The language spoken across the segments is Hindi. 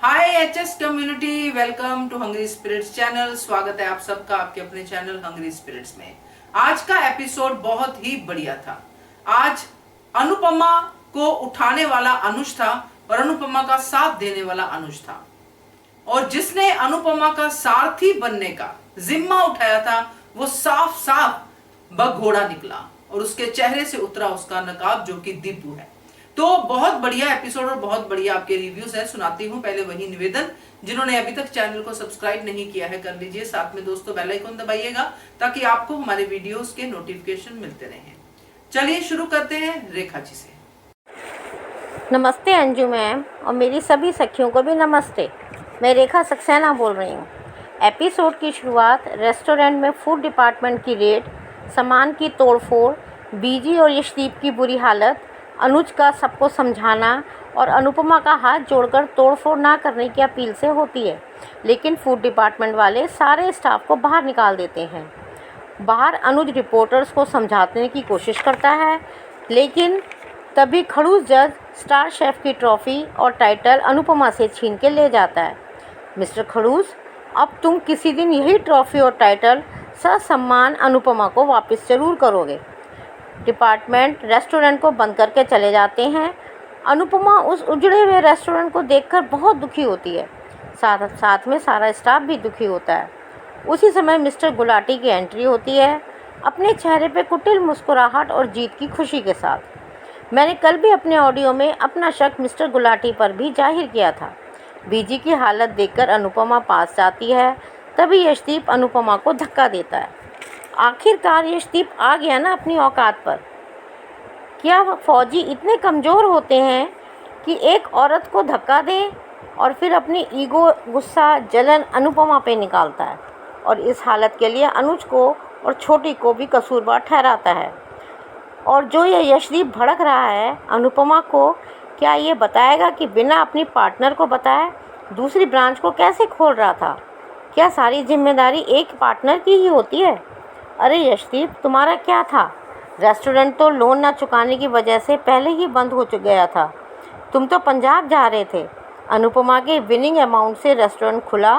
Hi HS community, welcome to hungry spirits channel. स्वागत है आप सबका आपके अपने चैनल हंग्री स्पिरिट्स में। आज का एपिसोड बहुत ही बढ़िया था। आज अनुपमा को उठाने वाला अनुज था और अनुपमा का साथ देने वाला अनुज था, और जिसने अनुपमा का सारथी बनने का जिम्मा उठाया था वो साफ साफ बघोड़ा निकला और उसके चेहरे से उतरा उसका नकाब, जो कि दीपू है। तो बहुत बढ़िया एपिसोड और बहुत बढ़िया आपके रिव्यूज है, सुनाती हूँ। पहले वही निवेदन, जिन्होंने अभी तक चैनल को सब्सक्राइब नहीं किया है कर लीजिए, साथ में दोस्तों बेल आइकन दबाइएगा ताकि आपको हमारे वीडियोस के नोटिफिकेशन मिलते रहें। चलिए शुरू करते हैं रेखा जी से। नमस्ते अंजू मैम, और मेरी सभी सखियों को भी नमस्ते। मैं रेखा सक्सेना बोल रही हूँ। एपिसोड की शुरुआत रेस्टोरेंट में फूड डिपार्टमेंट की रेड, सामान की तोड़फोड़, बीजी और यशदीप की बुरी हालत, अनुज का सबको समझाना और अनुपमा का हाथ जोड़कर तोड़फोड़ ना करने की अपील से होती है। लेकिन फूड डिपार्टमेंट वाले सारे स्टाफ को बाहर निकाल देते हैं। बाहर अनुज रिपोर्टर्स को समझाने की कोशिश करता है, लेकिन तभी खड़ूस जज स्टार शेफ की ट्रॉफ़ी और टाइटल अनुपमा से छीन के ले जाता है। मिस्टर खड़ूस, अब तुम किसी दिन यही ट्रॉफ़ी और टाइटल ससम्मान अनुपमा को वापस ज़रूर करोगे। डिपार्टमेंट रेस्टोरेंट को बंद करके चले जाते हैं। अनुपमा उस उजड़े हुए रेस्टोरेंट को देखकर बहुत दुखी होती है। साथ में सारा स्टाफ भी दुखी होता है। उसी समय मिस्टर गुलाटी की एंट्री होती है, अपने चेहरे पे कुटिल मुस्कुराहट और जीत की खुशी के साथ। मैंने कल भी अपने ऑडियो में अपना शक मिस्टर गुलाटी पर भी जाहिर किया था। बीजी की हालत देखकर अनुपमा पास जाती है, तभी यशदीप अनुपमा को धक्का देता है। आखिरकार यशदीप आ गया ना अपनी औकात पर। क्या फौजी इतने कमज़ोर होते हैं कि एक औरत को धक्का दें और फिर अपनी ईगो, गुस्सा, जलन अनुपमा पे निकालता है, और इस हालत के लिए अनुज को और छोटी को भी कसूरवार ठहराता है। और जो ये यशदीप भड़क रहा है अनुपमा को, क्या ये बताएगा कि बिना अपनी पार्टनर को बताए दूसरी ब्रांच को कैसे खोल रहा था? क्या सारी जिम्मेदारी एक पार्टनर की ही होती है? अरे यशदीप, तुम्हारा क्या था? रेस्टोरेंट तो लोन ना चुकाने की वजह से पहले ही बंद हो गया था। तुम तो पंजाब जा रहे थे। अनुपमा के विनिंग अमाउंट से रेस्टोरेंट खुला।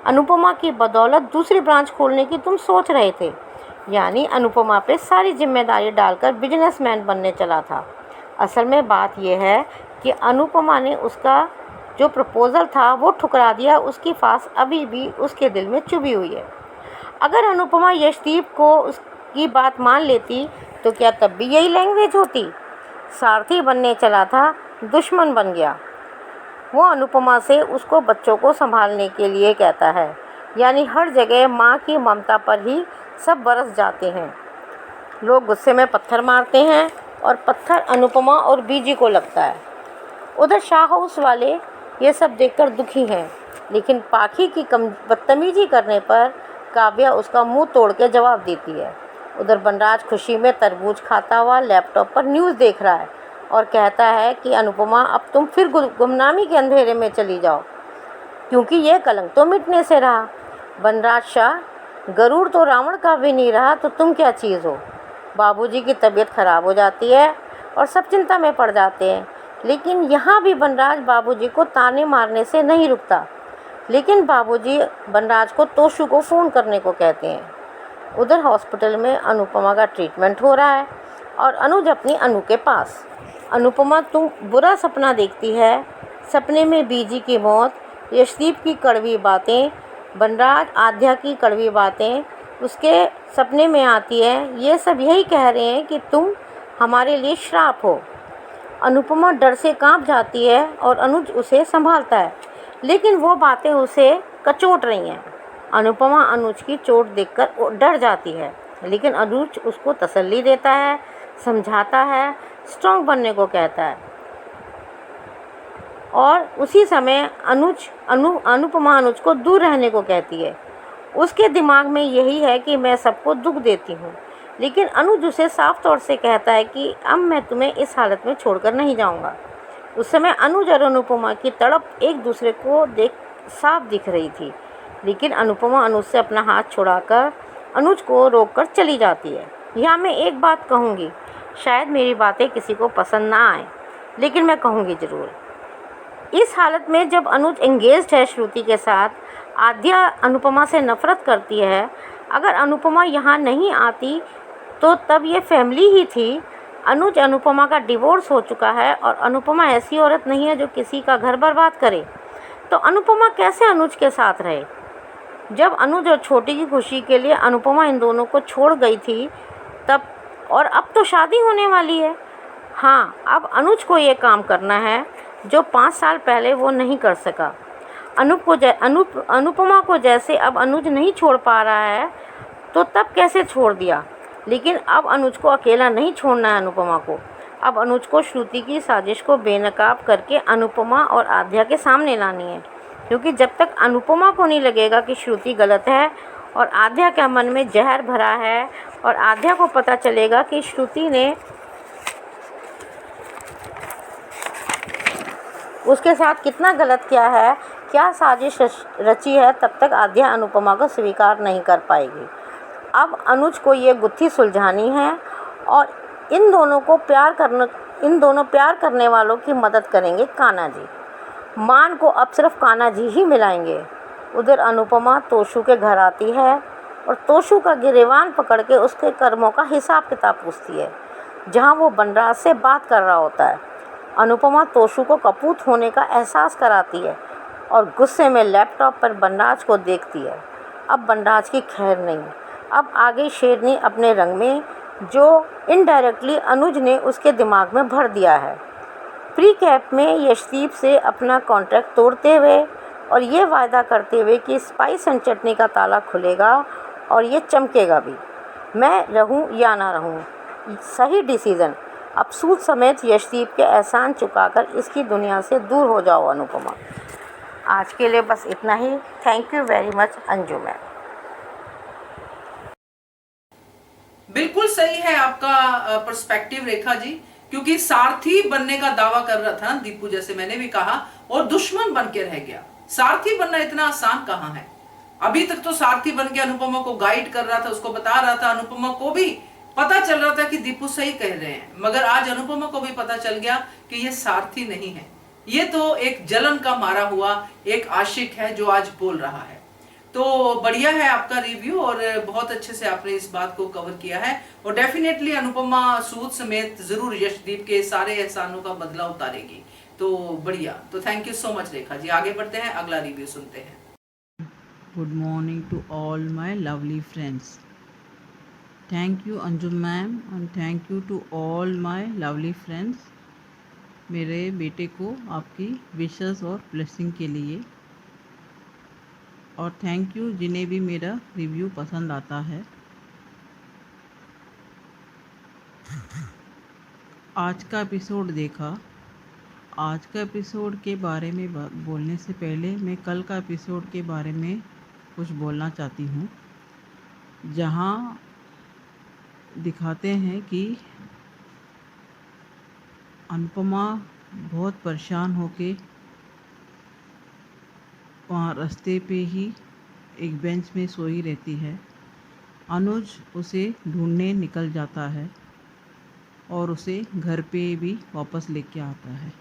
अनुपमा की बदौलत दूसरी ब्रांच खोलने की तुम सोच रहे थे। यानी अनुपमा पे सारी जिम्मेदारी डालकर बिजनेसमैन बनने चला था। असल में बात यह है कि अनुपमा ने उसका जो प्रपोज़ल था वो ठुकरा दिया। उसकी फांस अभी भी उसके दिल में चुभी हुई है। अगर अनुपमा यशदीप को उसकी बात मान लेती तो क्या तब भी यही लैंग्वेज होती? सारथी बनने चला था, दुश्मन बन गया। वो अनुपमा से उसको बच्चों को संभालने के लिए कहता है। यानी हर जगह माँ की ममता पर ही सब बरस जाते हैं। लोग गुस्से में पत्थर मारते हैं और पत्थर अनुपमा और बीजी को लगता है। उधर शाह हाउस वाले ये सब देखकर दुखी हैं, लेकिन पाखी की बदतमीजी करने पर काव्या उसका मुंह तोड़ के जवाब देती है। उधर बनराज खुशी में तरबूज खाता हुआ लैपटॉप पर न्यूज़ देख रहा है और कहता है कि अनुपमा, अब तुम फिर गुमनामी के अंधेरे में चली जाओ, क्योंकि यह कलंक तो मिटने से रहा। बनराज शाह, गरुड़ तो रावण का भी नहीं रहा तो तुम क्या चीज़ हो? बाबूजी की तबीयत खराब हो जाती है और सब चिंता में पड़ जाते हैं, लेकिन यहाँ भी बनराज बाबूजी को ताने मारने से नहीं रुकता। लेकिन बाबूजी बनराज को तोशु को फ़ोन करने को कहते हैं। उधर हॉस्पिटल में अनुपमा का ट्रीटमेंट हो रहा है और अनुज अपनी अनु के पास। अनुपमा, तुम बुरा सपना देखती है। सपने में बीजी की मौत, यशदीप की कड़वी बातें, बनराज आध्या की कड़वी बातें उसके सपने में आती है। ये सब यही कह रहे हैं कि तुम हमारे लिए श्राप हो। अनुपमा डर से कांप जाती है और अनुज उसे संभालता है, लेकिन वो बातें उसे कचोट रही हैं। अनुपमा अनुज की चोट देखकर डर जाती है, लेकिन अनुज उसको तसल्ली देता है, समझाता है, स्ट्रॉन्ग बनने को कहता है। और उसी समय अनुपमा अनुज को दूर रहने को कहती है। उसके दिमाग में यही है कि मैं सबको दुख देती हूँ, लेकिन अनुज उसे साफ तौर से कहता है कि अब मैं तुम्हें इस हालत में छोड़कर नहीं जाऊँगा। उस समय अनुज और अनुपमा की तड़प एक दूसरे को देख साफ दिख रही थी, लेकिन अनुपमा अनुज से अपना हाथ छुड़ाकर अनुज को रोककर चली जाती है। यहाँ मैं एक बात कहूँगी, शायद मेरी बातें किसी को पसंद ना आए, लेकिन मैं कहूँगी ज़रूर। इस हालत में जब अनुज एंगेज्ड है श्रुति के साथ, आद्या अनुपमा से नफ़रत करती है। अगर अनुपमा यहाँ नहीं आती तो तब ये फैमिली ही थी। अनुज अनुपमा का डिवोर्स हो चुका है और अनुपमा ऐसी औरत नहीं है जो किसी का घर बर्बाद करे, तो अनुपमा कैसे अनुज के साथ रहे। जब अनुज और छोटी की खुशी के लिए अनुपमा इन दोनों को छोड़ गई थी तब, और अब तो शादी होने वाली है। हाँ, अब अनुज को ये काम करना है जो 5 साल पहले वो नहीं कर सका। अनुपमा को जैसे अब अनुज नहीं छोड़ पा रहा है तो तब कैसे छोड़ दिया। लेकिन अब अनुज को अकेला नहीं छोड़ना है अनुपमा को। अब अनुज को श्रुति की साजिश को बेनकाब करके अनुपमा और आद्या के सामने लानी है, क्योंकि जब तक अनुपमा को नहीं लगेगा कि श्रुति गलत है और आद्या के मन में जहर भरा है, और आद्या को पता चलेगा कि श्रुति ने उसके साथ कितना गलत किया है, क्या साजिश रची है, तब तक आद्या अनुपमा को स्वीकार नहीं कर पाएगी। अब अनुज को ये गुत्थी सुलझानी है और इन दोनों प्यार करने वालों की मदद करेंगे कान्हा जी। मान को अब सिर्फ कान्हा जी ही मिलाएंगे। उधर अनुपमा तोशु के घर आती है और तोशु का गिरेबान पकड़ के उसके कर्मों का हिसाब किताब पूछती है, जहां वो बनराज से बात कर रहा होता है। अनुपमा तोशु को कपूत होने का एहसास कराती है और गुस्से में लैपटॉप पर बनराज को देखती है। अब बनराज की खैर नहीं। अब आ गई शेरनी अपने रंग में, जो इनडायरेक्टली अनुज ने उसके दिमाग में भर दिया है। प्री कैप में यशदीप से अपना कॉन्ट्रैक्ट तोड़ते हुए और ये वायदा करते हुए कि स्पाइस एंड चटनी का ताला खुलेगा और ये चमकेगा भी, मैं रहूं या ना रहूं, सही डिसीज़न। अब सूद समेत यशदीप के एहसान चुकाकर इसकी दुनिया से दूर हो जाओ अनुपमा। आज के लिए बस इतना ही। Thank you very much Anju ma'am. बिल्कुल सही है आपका पर्सपेक्टिव रेखा जी, क्योंकि सारथी बनने का दावा कर रहा था दीपू, जैसे मैंने भी कहा, और दुश्मन बन के रह गया। सारथी बनना इतना आसान कहाँ है। अभी तक तो सारथी बन के अनुपमा को गाइड कर रहा था, उसको बता रहा था, अनुपमा को भी पता चल रहा था कि दीपू सही कह रहे हैं, मगर आज अनुपमा को भी पता चल गया कि ये सारथी नहीं है, ये तो एक जलन का मारा हुआ एक आशिक है जो आज बोल रहा है। तो बढ़िया है आपका रिव्यू और बहुत अच्छे से आपने इस बात को कवर किया है, और डेफिनेटली अनुपमा सूद समेत जरूर यशदीप के सारे एहसानों का बदला उतारेगी। तो बढ़िया, तो thank you so much Rekha ji. आगे बढ़ते हैं, अगला रिव्यू सुनते हैं। Good morning to all my lovely friends. Thank you Anju ma'am and thank you to all my lovely friends, मेरे बेटे को आपकी विशेस और ब्लेसिंग के लिए, और थैंक यू जिन्हें भी मेरा रिव्यू पसंद आता है। आज का एपिसोड देखा। आज का एपिसोड के बारे में बोलने से पहले मैं कल का एपिसोड के बारे में कुछ बोलना चाहती हूँ, जहाँ दिखाते हैं कि अनुपमा बहुत परेशान होके वहाँ रास्ते पे ही एक बेंच में सोई रहती है। अनुज उसे ढूंढने निकल जाता है और उसे घर पे भी वापस लेके आता है।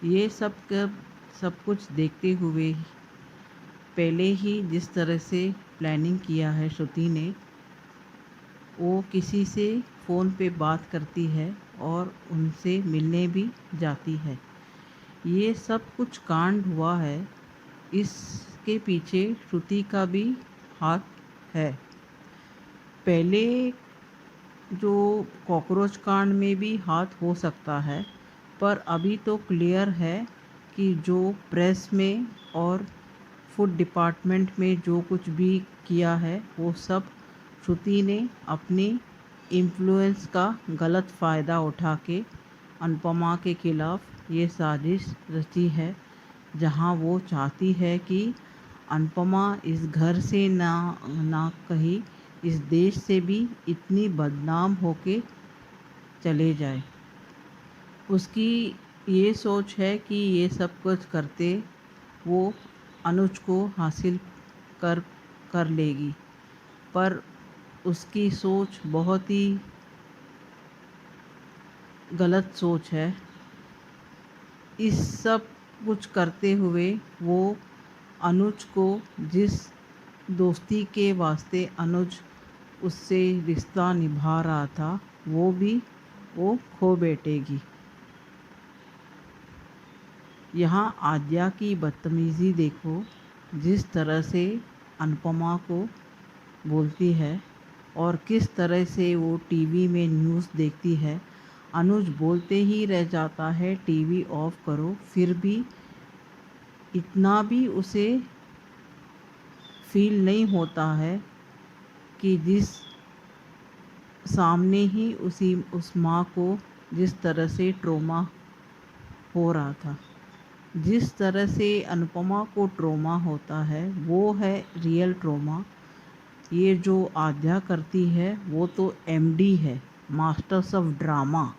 ये सब कुछ देखते हुए पहले ही जिस तरह से प्लानिंग किया है श्रुति ने, वो किसी से फ़ोन पे बात करती है और उनसे मिलने भी जाती है। ये सब कुछ कांड हुआ है, इसके पीछे श्रुति का भी हाथ है। पहले जो कॉकरोच कांड में भी हाथ हो सकता है, पर अभी तो क्लियर है कि जो प्रेस में और फूड डिपार्टमेंट में जो कुछ भी किया है वो सब श्रुति ने अपनी इन्फ्लुएंस का गलत फ़ायदा उठा के अनुपमा के खिलाफ़ ये साजिश रची है, जहां वो चाहती है कि अनुपमा इस घर से ना कहीं इस देश से भी इतनी बदनाम होके चले जाए। उसकी ये सोच है कि ये सब कुछ करते वो अनुज को हासिल कर लेगी, पर उसकी सोच बहुत ही गलत सोच है। इस सब कुछ करते हुए वो अनुज को, जिस दोस्ती के वास्ते अनुज उससे रिश्ता निभा रहा था, वो खो बैठेगी। यहाँ आद्या की बदतमीज़ी देखो, जिस तरह से अनुपमा को बोलती है और किस तरह से वो टीवी में न्यूज़ देखती है। अनुज बोलते ही रह जाता है टीवी ऑफ करो, फिर भी इतना भी उसे फील नहीं होता है कि जिस सामने ही उस माँ को जिस तरह से ट्रॉमा हो रहा था, जिस तरह से अनुपमा को ट्रॉमा होता है वो है रियल ट्रॉमा। ये जो आद्या करती है वो तो एमडी है, मास्टर्स ऑफ ड्रामा,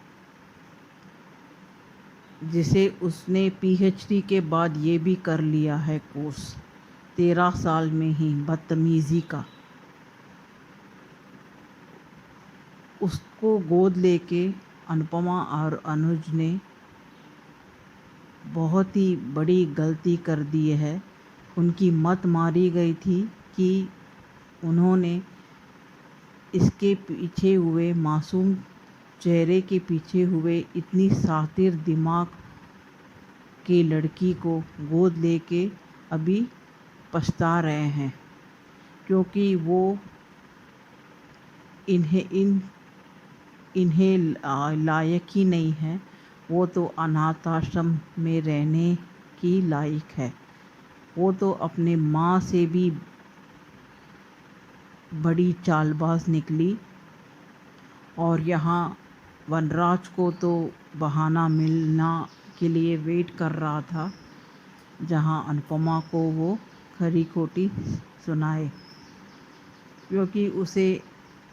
जिसे उसने पीएचडी के बाद ये भी कर लिया है कोर्स 13 साल में ही बदतमीज़ी का। उसको गोद लेके अनुपमा और अनुज ने बहुत ही बड़ी गलती कर दी है। उनकी मत मारी गई थी कि उन्होंने इसके पीछे हुए मासूम चेहरे के पीछे हुए इतनी शातिर दिमाग की लड़की को गोद लेके अभी पछता रहे हैं, क्योंकि वो इन्हें लायक ही नहीं है। वो तो अनाथ आश्रम में रहने की लायक है। वो तो अपने माँ से भी बड़ी चालबाज निकली। और यहाँ वनराज को तो बहाना मिलना के लिए वेट कर रहा था, जहाँ अनुपमा को वो खरी खोटी सुनाए, क्योंकि उसे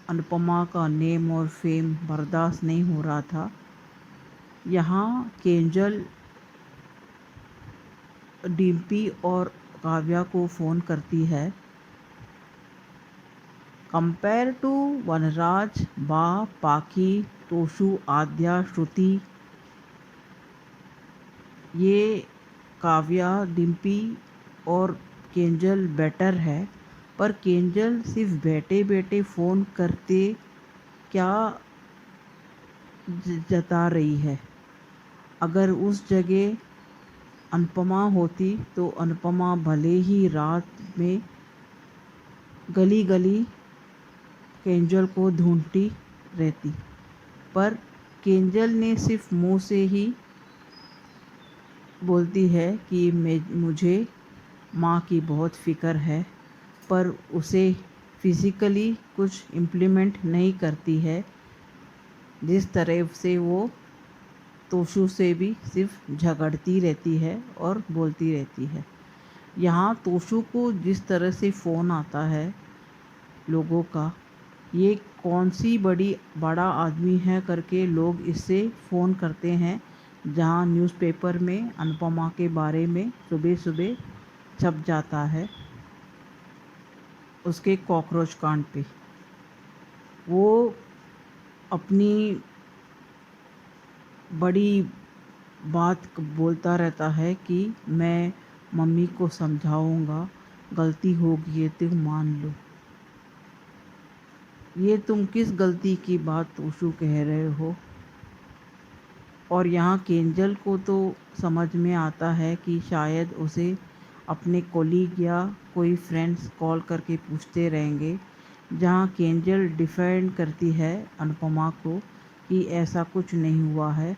अनुपमा का नेम और फेम बर्दाश्त नहीं हो रहा था। यहाँ केंजल डिम्पी और काव्या को फ़ोन करती है। कंपेयर टू वनराज, बा, पाखी, तोशु, आद्या, श्रुति, ये काव्या, डिम्पी और केंजल बेटर है। पर केंजल सिर्फ बैठे बैठे फ़ोन करते क्या जता रही है। अगर उस जगह अनुपमा होती तो अनुपमा भले ही रात में गली गली केंजल को ढूंढती रहती, पर केंजल ने सिर्फ मुंह से ही बोलती है कि मुझे माँ की बहुत फ़िक्र है, पर उसे फिज़िकली कुछ इम्प्लीमेंट नहीं करती है। जिस तरह से वो तोशु से भी सिर्फ झगड़ती रहती है और बोलती रहती है। यहाँ तोशु को जिस तरह से फ़ोन आता है लोगों का, ये कौन सी बड़ा आदमी है करके लोग इससे फ़ोन करते हैं, जहाँ न्यूज़पेपर में अनुपमा के बारे में सुबह सुबह छप जाता है उसके कॉकरोच कांड पे। वो अपनी बड़ी बात बोलता रहता है कि मैं मम्मी को समझाऊंगा, गलती होगी है तुम मान लो। ये तुम किस गलती की बात तोशु कह रहे हो। और यहाँ केंजल को तो समझ में आता है कि शायद उसे अपने कोलीग या कोई फ्रेंड्स कॉल करके पूछते रहेंगे, जहाँ केंजल डिफेंड करती है अनुपमा को कि ऐसा कुछ नहीं हुआ है,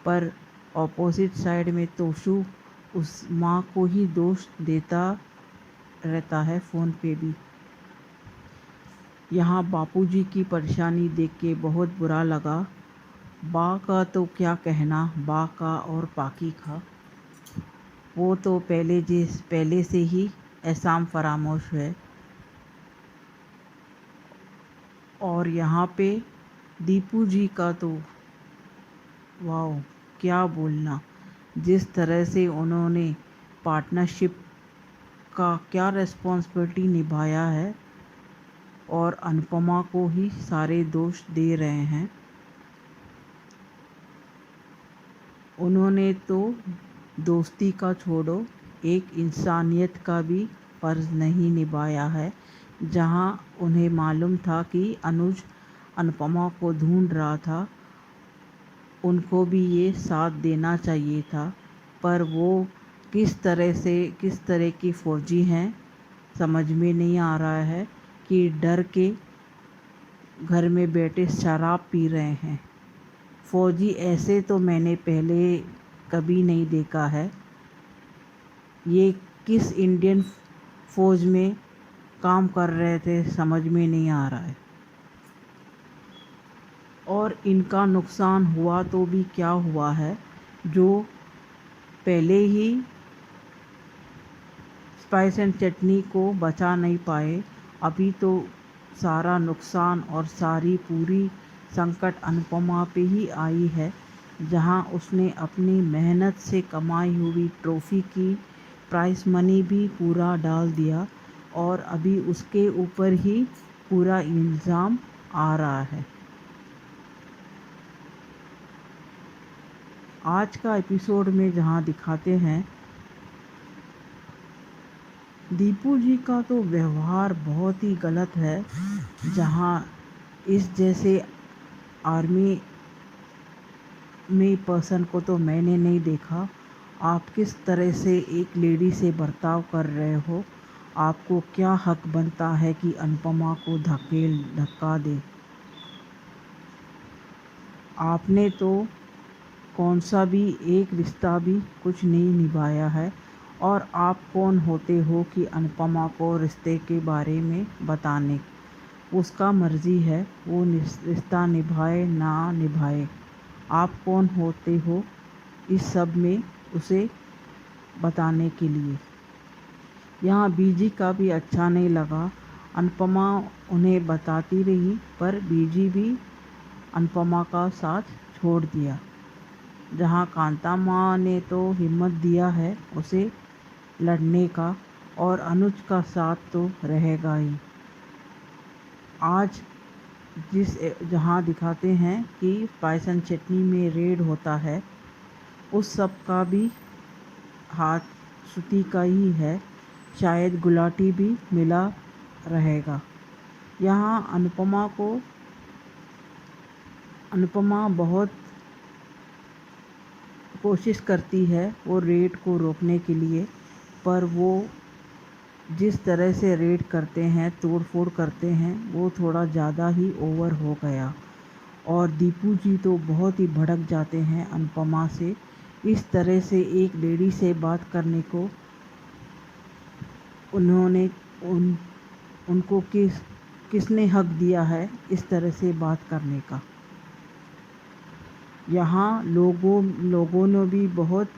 पर ऑपोजिट साइड में तोशु उस माँ को ही दोष देता रहता है फ़ोन पे भी। यहाँ बापूजी की परेशानी देख के बहुत बुरा लगा। बा का तो क्या कहना, बा का और पाकी का, वो तो पहले से ही एहसाम फरामोश है। और यहाँ पे दीपू जी का तो वाह क्या बोलना, जिस तरह से उन्होंने पार्टनरशिप का क्या रिस्पॉन्सिबिलिटी निभाया है और अनुपमा को ही सारे दोष दे रहे हैं। उन्होंने तो दोस्ती का छोड़ो, एक इंसानियत का भी फ़र्ज़ नहीं निभाया है। जहां उन्हें मालूम था कि अनुज अनुपमा को ढूंढ रहा था, उनको भी ये साथ देना चाहिए था, पर वो किस तरह की फ़ौजी हैं, समझ में नहीं आ रहा है कि डर के घर में बैठे शराब पी रहे हैं। फ़ौजी ऐसे तो मैंने पहले कभी नहीं देखा है। ये किस इंडियन फ़ौज में काम कर रहे थे, समझ में नहीं आ रहा है। और इनका नुकसान हुआ तो भी क्या हुआ है, जो पहले ही स्पाइस एंड चटनी को बचा नहीं पाए, अभी तो सारा नुकसान और सारी पूरी संकट अनुपमा पे ही आई है। जहां उसने अपनी मेहनत से कमाई हुई ट्रॉफ़ी की प्राइस मनी भी पूरा डाल दिया और अभी उसके ऊपर ही पूरा इल्ज़ाम आ रहा है। आज का एपिसोड में जहां दिखाते हैं, दीपू जी का तो व्यवहार बहुत ही गलत है। जहां इस जैसे आर्मी में पर्सन को तो मैंने नहीं देखा। आप किस तरह से एक लेडी से बर्ताव कर रहे हो? आपको क्या हक बनता है कि अनुपमा को धक्का दे? आपने तो कौन सा भी एक रिश्ता भी कुछ नहीं निभाया है, और आप कौन होते हो कि अनुपमा को रिश्ते के बारे में बताने? उसका मर्ज़ी है, वो रिश्ता निभाए ना निभाए। आप कौन होते हो इस सब में उसे बताने के लिए? यहाँ बीजी का भी अच्छा नहीं लगा। अनुपमा उन्हें बताती रही, पर बीजी भी अनुपमा का साथ छोड़ दिया। जहाँ कांता माँ ने तो हिम्मत दिया है उसे लड़ने का, और अनुज का साथ तो रहेगा ही। आज जहाँ दिखाते हैं कि स्पाइस एंड चटनी में रेड होता है, उस सब का भी हाथ श्रुति का ही है। शायद गुलाटी भी मिला रहेगा। यहाँ अनुपमा बहुत कोशिश करती है वो रेड को रोकने के लिए, पर वो जिस तरह से रेड करते हैं, तोड़ फोड़ करते हैं, वो थोड़ा ज़्यादा ही ओवर हो गया। और दीपू जी तो बहुत ही भड़क जाते हैं अनुपमा से। इस तरह से एक लेडी से बात करने को उनको किसने हक दिया है इस तरह से बात करने का? यहाँ लोगों ने भी बहुत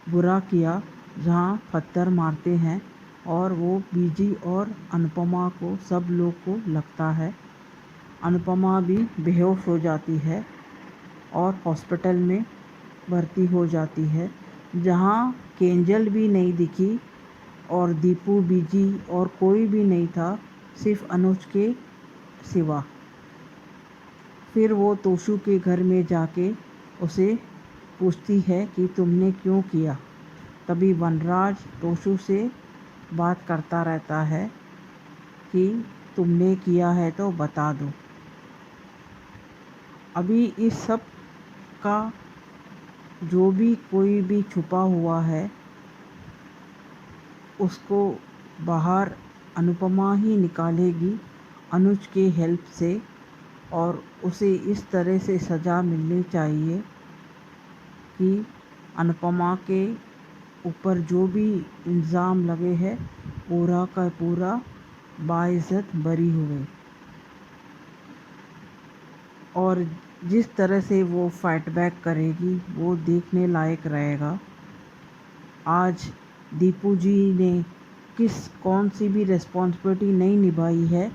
बुरा किया, जहाँ पत्थर मारते हैं, और वो बीजी और अनुपमा को सब लोग को लगता है। अनुपमा भी बेहोश हो जाती है और हॉस्पिटल में भर्ती हो जाती है, जहाँ केंजल भी नहीं दिखी और दीपू, बीजी और कोई भी नहीं था, सिर्फ अनुज के सिवा। फिर वो तोशु के घर में जाके उसे पूछती है कि तुमने क्यों किया। तभी वनराज तोशु से बात करता रहता है कि तुमने किया है तो बता दो। अभी इस सब का जो भी कोई भी छुपा हुआ है, उसको बाहर अनुपमा ही निकालेगी अनुज के हेल्प से, और उसे इस तरह से सज़ा मिलनी चाहिए कि अनुपमा के ऊपर जो भी इल्ज़ाम लगे हैं, पूरा का पूरा बाइज़्ज़त बरी हुए। और जिस तरह से वो फाइट बैक करेगी, वो देखने लायक रहेगा। आज दीपू जी ने कौन सी भी रिस्पॉन्सिबिलिटी नहीं निभाई है,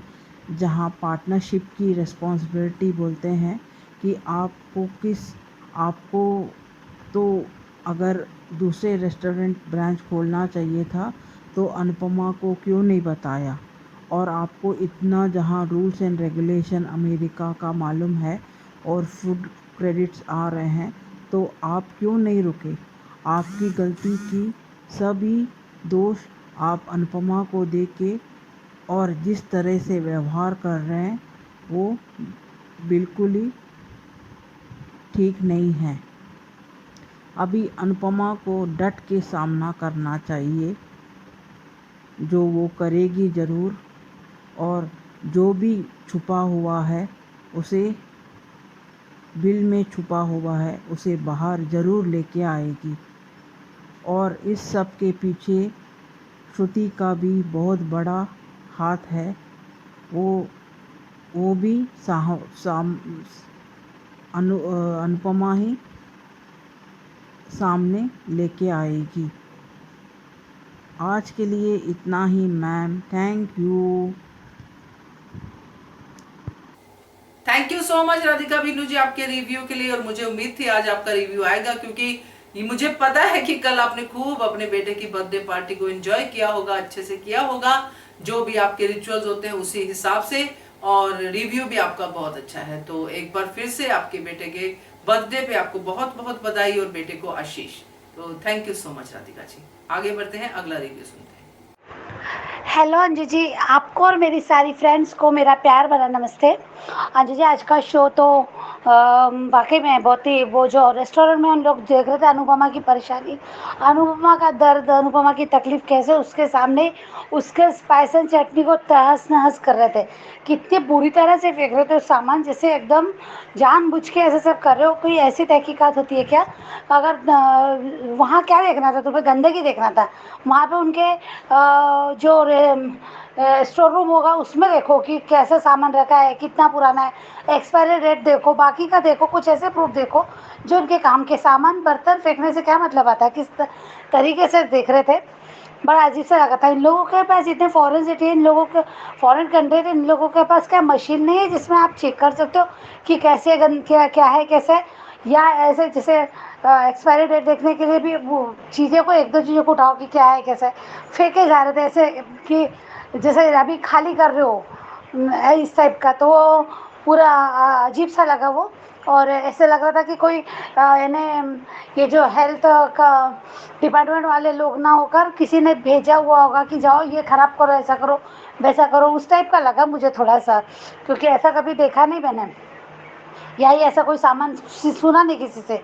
जहाँ पार्टनरशिप की रिस्पॉन्सिबिलिटी बोलते हैं कि आपको तो अगर दूसरे रेस्टोरेंट ब्रांच खोलना चाहिए था तो अनुपमा को क्यों नहीं बताया? और आपको इतना जहाँ रूल्स एंड रेगुलेशन अमेरिका का मालूम है और फूड क्रेडिट्स आ रहे हैं, तो आप क्यों नहीं रुके? आपकी गलती की सभी दोष आप अनुपमा को दे के और जिस तरह से व्यवहार कर रहे हैं वो बिल्कुल ही ठीक नहीं है। अभी अनुपमा को डट के सामना करना चाहिए, जो वो करेगी ज़रूर, और जो भी छुपा हुआ है उसे बिल में छुपा हुआ है उसे बाहर ज़रूर लेके आएगी। और इस सब के पीछे श्रुति का भी बहुत बड़ा हाथ है। वो भी अनुपमा ही सामने लेके आएगी। आज के लिए इतना ही ma'am, thank you. Thank you so much Radhika Binu ji आपके रिव्यू के लिए। और मुझे उम्मीद थी आज आपका रिव्यू आएगा, क्योंकि ये मुझे पता है कि कल आपने खूब अपने बेटे की बर्थडे पार्टी को एंजॉय किया होगा, अच्छे से किया होगा, जो भी आपके रिचुअल्स होते हैं उसी हिसाब से। और रिव्यू भी आपका बहुत अच्छा है। तो एक बार फिर से आपके बेटे के बर्थडे पे आपको बहुत बहुत बधाई और बेटे को आशीष। तो thank you so much Radhika ji. आगे बढ़ते हैं, अगला रिव्यू सुनते हैं। हेलो अंजू जी, आपको और मेरी सारी फ्रेंड्स को मेरा प्यार भरा नमस्ते। अंजू जी, आज का शो तो वाकई में बहुत ही, वो जो रेस्टोरेंट में हम लोग देख रहे थे अनुपमा की परेशानी, अनुपमा का दर्द, अनुपमा की तकलीफ़, कैसे उसके सामने उसके स्पाइस एंड चटनी को तहस नहस कर रहे थे, कितनी बुरी तरह से फेंक रहे थे उस सामान, जैसे एकदम जानबूझ के ऐसे सब कर रहे हो। कोई ऐसी तहकीकात होती है क्या? अगर वहाँ क्या देखना था तुम्हें? गंदगी देखना था? वहाँ पे उनके जो स्टोर रूम होगा उसमें देखो कि कैसा सामान रखा है, कितना पुराना है, एक्सपायरी डेट देखो, बाकी का देखो, कुछ ऐसे प्रूफ देखो जो उनके काम के। सामान बर्तन फेंकने से क्या मतलब आता है? किस तरीके से देख रहे थे, बड़ा अजीब सा लगा था। इन लोगों के पास इतने फॉरेन सिटी, इन लोगों के फॉरेन कंट्री, इन लोगों के पास क्या मशीन नहीं है जिसमें आप चेक कर सकते हो कि कैसे क्या है, कैसे है? या ऐसे जैसे एक्सपायरी डेट देखने के लिए भी वो चीज़ें को, एक दो चीज़ों को उठाओ कि क्या है, कैसे है? फेंके जा रहे थे ऐसे कि जैसे अभी खाली कर रहे हो, इस टाइप का। तो वो पूरा अजीब सा लगा वो। और ऐसे लग रहा था कि कोई यानी ये जो हेल्थ का डिपार्टमेंट वाले लोग ना होकर किसी ने भेजा हुआ होगा कि जाओ ये ख़राब करो, ऐसा करो, वैसा करो, उस टाइप का लगा मुझे थोड़ा सा, क्योंकि ऐसा कभी देखा नहीं मैंने, या ही ऐसा कोई सामान सुना नहीं किसी से।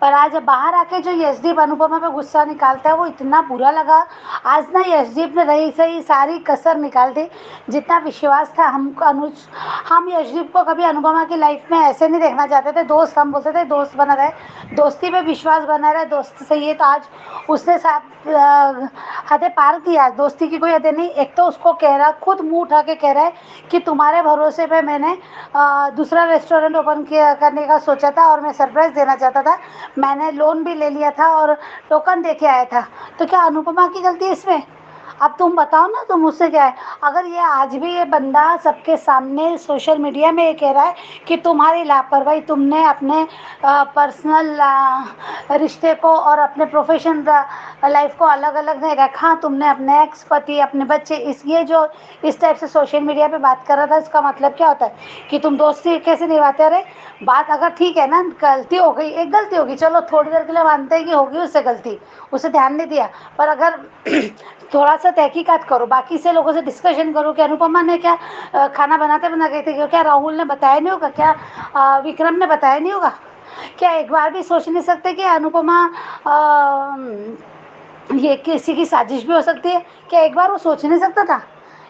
पर आज बाहर आके जो यशदीप अनुपमा पे गुस्सा निकालता है वो इतना बुरा लगा। आज ना यशदीप ने रही सही सारी कसर निकाल दी। जितना विश्वास था हम यशदीप को कभी अनुपमा की लाइफ में ऐसे नहीं देखना चाहते थे। दोस्त हम बोलते थे, दोस्त बना रहे, दोस्ती पे विश्वास बना रहे, दोस्त सही है। तो आज उसने हदें पार किया। दोस्ती की कोई हदें नहीं। एक तो उसको कह रहा, खुद मुंह उठा के कह रहा है कि तुम्हारे भरोसे पे मैंने दूसरा रेस्टोरेंट ओपन करने का सोचा था और मैं सरप्राइज़ देना चाहता था। मैंने लोन भी ले लिया था और टोकन दे के आया था। तो क्या अनुपमा की गलती है इसमें? अब तुम बताओ ना, तुम मुझसे क्या है? अगर ये आज भी ये बंदा सबके सामने सोशल मीडिया में ये कह रहा है कि तुम्हारी लापरवाही, तुमने अपने पर्सनल रिश्ते को और अपने प्रोफेशन लाइफ को अलग अलग नहीं रखा, तुमने अपने एक्स पति, अपने बच्चे, इस टाइप से सोशल मीडिया पे बात कर रहा था, इसका मतलब क्या होता है कि तुम दोस्ती कैसे निभाते रहे? बात अगर ठीक है ना, गलती हो गई, एक गलती होगी, चलो थोड़ी देर के लिए मानते हैं कि होगी उससे गलती, उसे ध्यान नहीं दिया। पर अगर थोड़ा सा तहकीकात करो, बाकी से लोगों से डिस्कशन करो कि अनुपमा ने क्या खाना बनाते बना गई थी, क्या राहुल ने बताया नहीं होगा, क्या विक्रम ने बताया नहीं होगा? क्या एक बार भी सोच नहीं सकते कि अनुपमा ये किसी की साजिश भी हो सकती है? क्या एक बार वो सोच नहीं सकता था?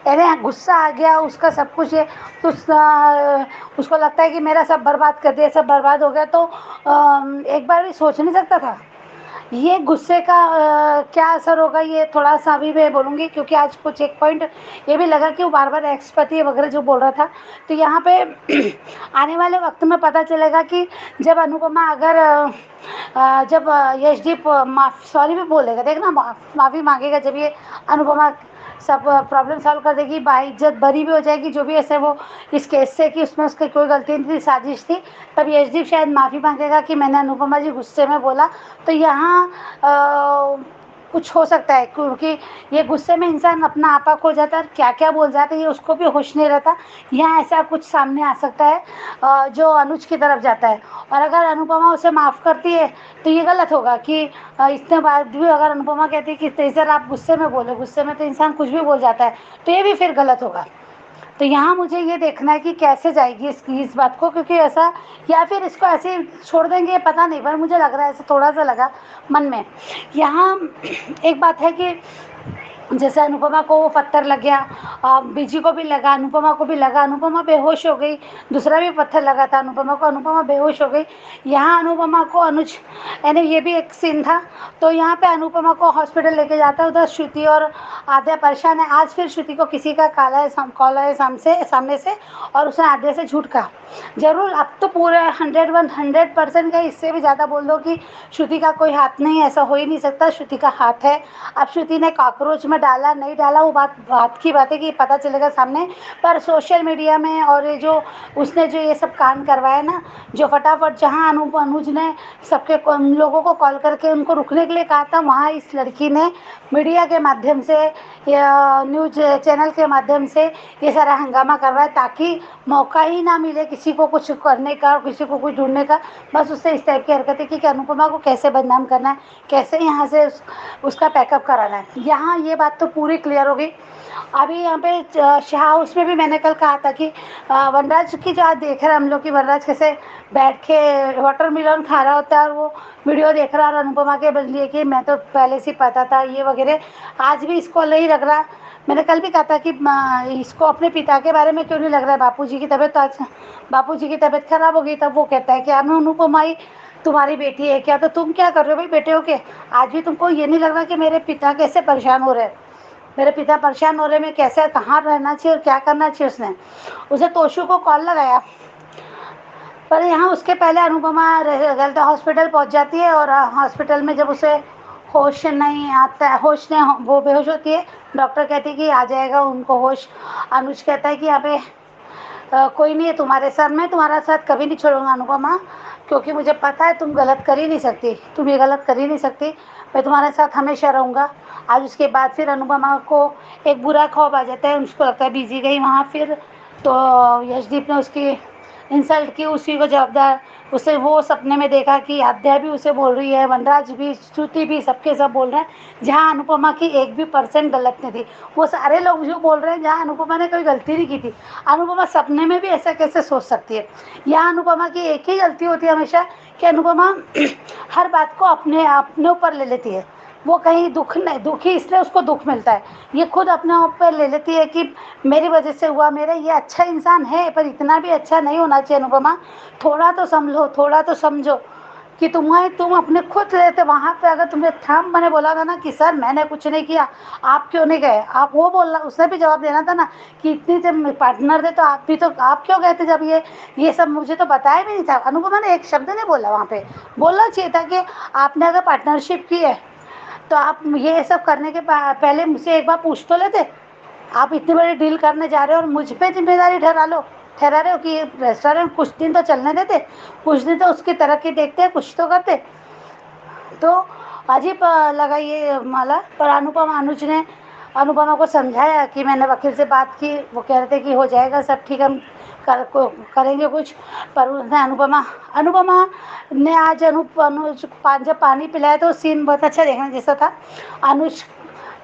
अरे गुस्सा आ गया उसका, सब कुछ है तो उसको लगता है कि मेरा सब बर्बाद कर दिया, सब बर्बाद हो गया। तो एक बार भी सोच नहीं सकता था? ये गुस्से का क्या असर होगा, ये थोड़ा सा अभी मैं बोलूँगी, क्योंकि आज कुछ एक पॉइंट ये भी लगा कि वो बार बार एक्सपति वगैरह जो बोल रहा था। तो यहाँ पे आने वाले वक्त में पता चलेगा कि जब अनुपमा अगर जब यशदीप सॉरी भी बोलेगा, देखना माफ़ी मांगेगा, जब ये अनुपमा सब प्रॉब्लम सॉल्व कर देगी, बाइज्जत बरी भी हो जाएगी, जो भी ऐसे वो इस केस से कि उसमें उसकी कोई गलती नहीं थी, साजिश थी, तब यशदीप शायद माफ़ी मांगेगा कि मैंने अनुपमा जी गुस्से में बोला। तो यहाँ कुछ हो सकता है, क्योंकि ये गुस्से में इंसान अपना आपा खो जाता है और क्या क्या बोल जाता है ये उसको भी होश नहीं रहता। यहाँ ऐसा कुछ सामने आ सकता है जो अनुज की तरफ जाता है। और अगर अनुपमा उसे माफ़ करती है तो ये गलत होगा कि इतने बाद भी अगर अनुपमा कहती है कि तेजर आप गुस्से में बोले, गुस्से में तो इंसान कुछ भी बोल जाता है, तो ये भी फिर गलत होगा। तो यहाँ मुझे ये देखना है कि कैसे जाएगी इस बात को, क्योंकि ऐसा या फिर इसको ऐसे ही छोड़ देंगे पता नहीं, पर मुझे लग रहा है ऐसे थोड़ा सा लगा मन में। यहाँ एक बात है कि जैसे अनुपमा को वो पत्थर लग गया, बीजी को भी लगा, अनुपमा को भी लगा, अनुपमा बेहोश हो गई, दूसरा भी पत्थर लगा था अनुपमा को, अनुपमा बेहोश हो गई। यहाँ अनुपमा को अनुज, यानी ये भी एक सीन था। तो यहाँ पे अनुपमा को हॉस्पिटल लेके जाता है, उधर श्रुति और आद्या परेशान है। आज फिर श्रुति को किसी का कॉल है सामने से, और उसने आद्या से झूठ कहा। जरूर अब तो पूरे 100% का, इससे भी ज़्यादा बोल दो कि श्रुति का कोई हाथ नहीं, ऐसा हो ही नहीं सकता, श्रुति का हाथ है। अब श्रुति ने कॉकरोच में डाला नहीं डाला वो बात की बात है कि पता चलेगा सामने। पर सोशल मीडिया में और ये जो उसने जो ये सब कांड करवाया ना, जो फटाफट जहाँ अनुज ने सबके लोगों को कॉल करके उनको रुकने के लिए कहा था, वहाँ इस लड़की ने मीडिया के माध्यम से या न्यूज चैनल के माध्यम से ये सारा हंगामा करवाया, ताकि मौका ही ना मिले किसी को कुछ करने का, किसी को कुछ ढूंढने का। बस उससे इस टाइप की हरकतें की कि अनुपमा को कैसे बदनाम करना है, कैसे यहाँ से उसका पैकअप कराना है। यहाँ ये बात तो पूरी क्लियर हो गई। अभी यहाँ पे शाह हाउस में भी मैंने कल कहा था कि वनराज की जो आज देख रहे हैं हम लोग कि वनराज कैसे बैठ के वाटरमेलन खा रहा होता है और वो वीडियो देख रहा है, और अनुपमा के लिए कि मैं तो पहले से पता था ये वगैरह। आज भी इसको नहीं लग रहा। मैंने कल भी कहा था कि इसको अपने पिता के बारे में क्यों नहीं लग रहा है। बापूजी की तबीयत, आज बापूजी की तबीयत खराब हो गई, तब वो कहता है कि मैं अनुपमा ही तुम्हारी बेटी है क्या, तो तुम क्या कर रहे हो भाई बेटे हो के। आज भी तुमको ये नहीं लग रहा कि मेरे पिता कैसे परेशान हो रहे हैं, मेरे पिता परेशान हो रहे, मैं कैसे कहाँ रहना चाहिए और क्या करना चाहिए। उसे तोशु को कॉल लगाया, पर यहाँ उसके पहले अनुपमा गलता हॉस्पिटल पहुँच जाती है, और हॉस्पिटल में जब उसे होश नहीं आता है, वो बेहोश होती है। डॉक्टर कहती है कि आ जाएगा उनको होश। अनुज कहता है कि यहाँ पे कोई नहीं है तुम्हारे साथ, मैं तुम्हारा साथ कभी नहीं छोड़ूंगा अनुपमा, क्योंकि मुझे पता है तुम गलत कर ही नहीं सकती, तुम ये गलत कर ही नहीं सकती, मैं तुम्हारे साथ हमेशा रहूँगा। आज उसके बाद फिर अनुपमा को एक बुरा ख्वाब आ जाता है, उसको लगता है बीजी गई वहाँ, फिर तो यशदीप ने उसकी इंसल्ट की, उसी को जवाबदार उसे वो सपने में देखा कि आद्या भी उसे बोल रही है, वनराज भी, श्रुति भी, सबके सब बोल रहे हैं, जहाँ अनुपमा की 1% गलत नहीं थी। वो सारे लोग जो बोल रहे हैं जहाँ अनुपमा ने कोई गलती नहीं की थी। अनुपमा सपने में भी ऐसा कैसे सोच सकती है। यहाँ अनुपमा की एक ही गलती होती है हमेशा कि अनुपमा हर बात को अपने ऊपर ले लेती है। वो कहीं दुखी इसलिए उसको दुख मिलता है, ये खुद अपने ऊपर ले लेती है कि मेरी वजह से हुआ, मेरा ये अच्छा इंसान है पर इतना भी अच्छा नहीं होना चाहिए। अनुपमा थोड़ा तो समझो, थोड़ा तो समझो कि तुम अपने खुद रहते वहाँ पे, अगर तुमने थाम मैंने बोला था ना कि सर मैंने कुछ नहीं किया, आप क्यों नहीं गए, आप वो बोलना, उसने भी जवाब देना था ना कि इतनी जब पार्टनर थे तो आप क्यों गए थे, जब ये सब मुझे तो बताया भी नहीं था। अनुपमा ने एक शब्द नहीं बोला, वहाँ पे बोलना चाहिए था कि आपने अगर पार्टनरशिप की है तो आप ये सब करने के पहले मुझसे एक बार पूछ तो लेते। आप इतनी बड़ी डील करने जा रहे हो और मुझ पे जिम्मेदारी ठहरा रहे हो कि रेस्टोरेंट कुछ दिन तो चलने देते, कुछ दिन तो उसकी तरक्की देखते, कुछ तो करते। तो अजीब लगा ये माला। पर अनुज ने अनुपमा को समझाया कि मैंने वकील से बात की, वो कह रहे थे कि हो जाएगा सब ठीक, हम करेंगे कुछ। पर उसने अनुपमा ने आज अनुज जब पानी पिलाया तो सीन बहुत अच्छा देखने जैसा था। अनुज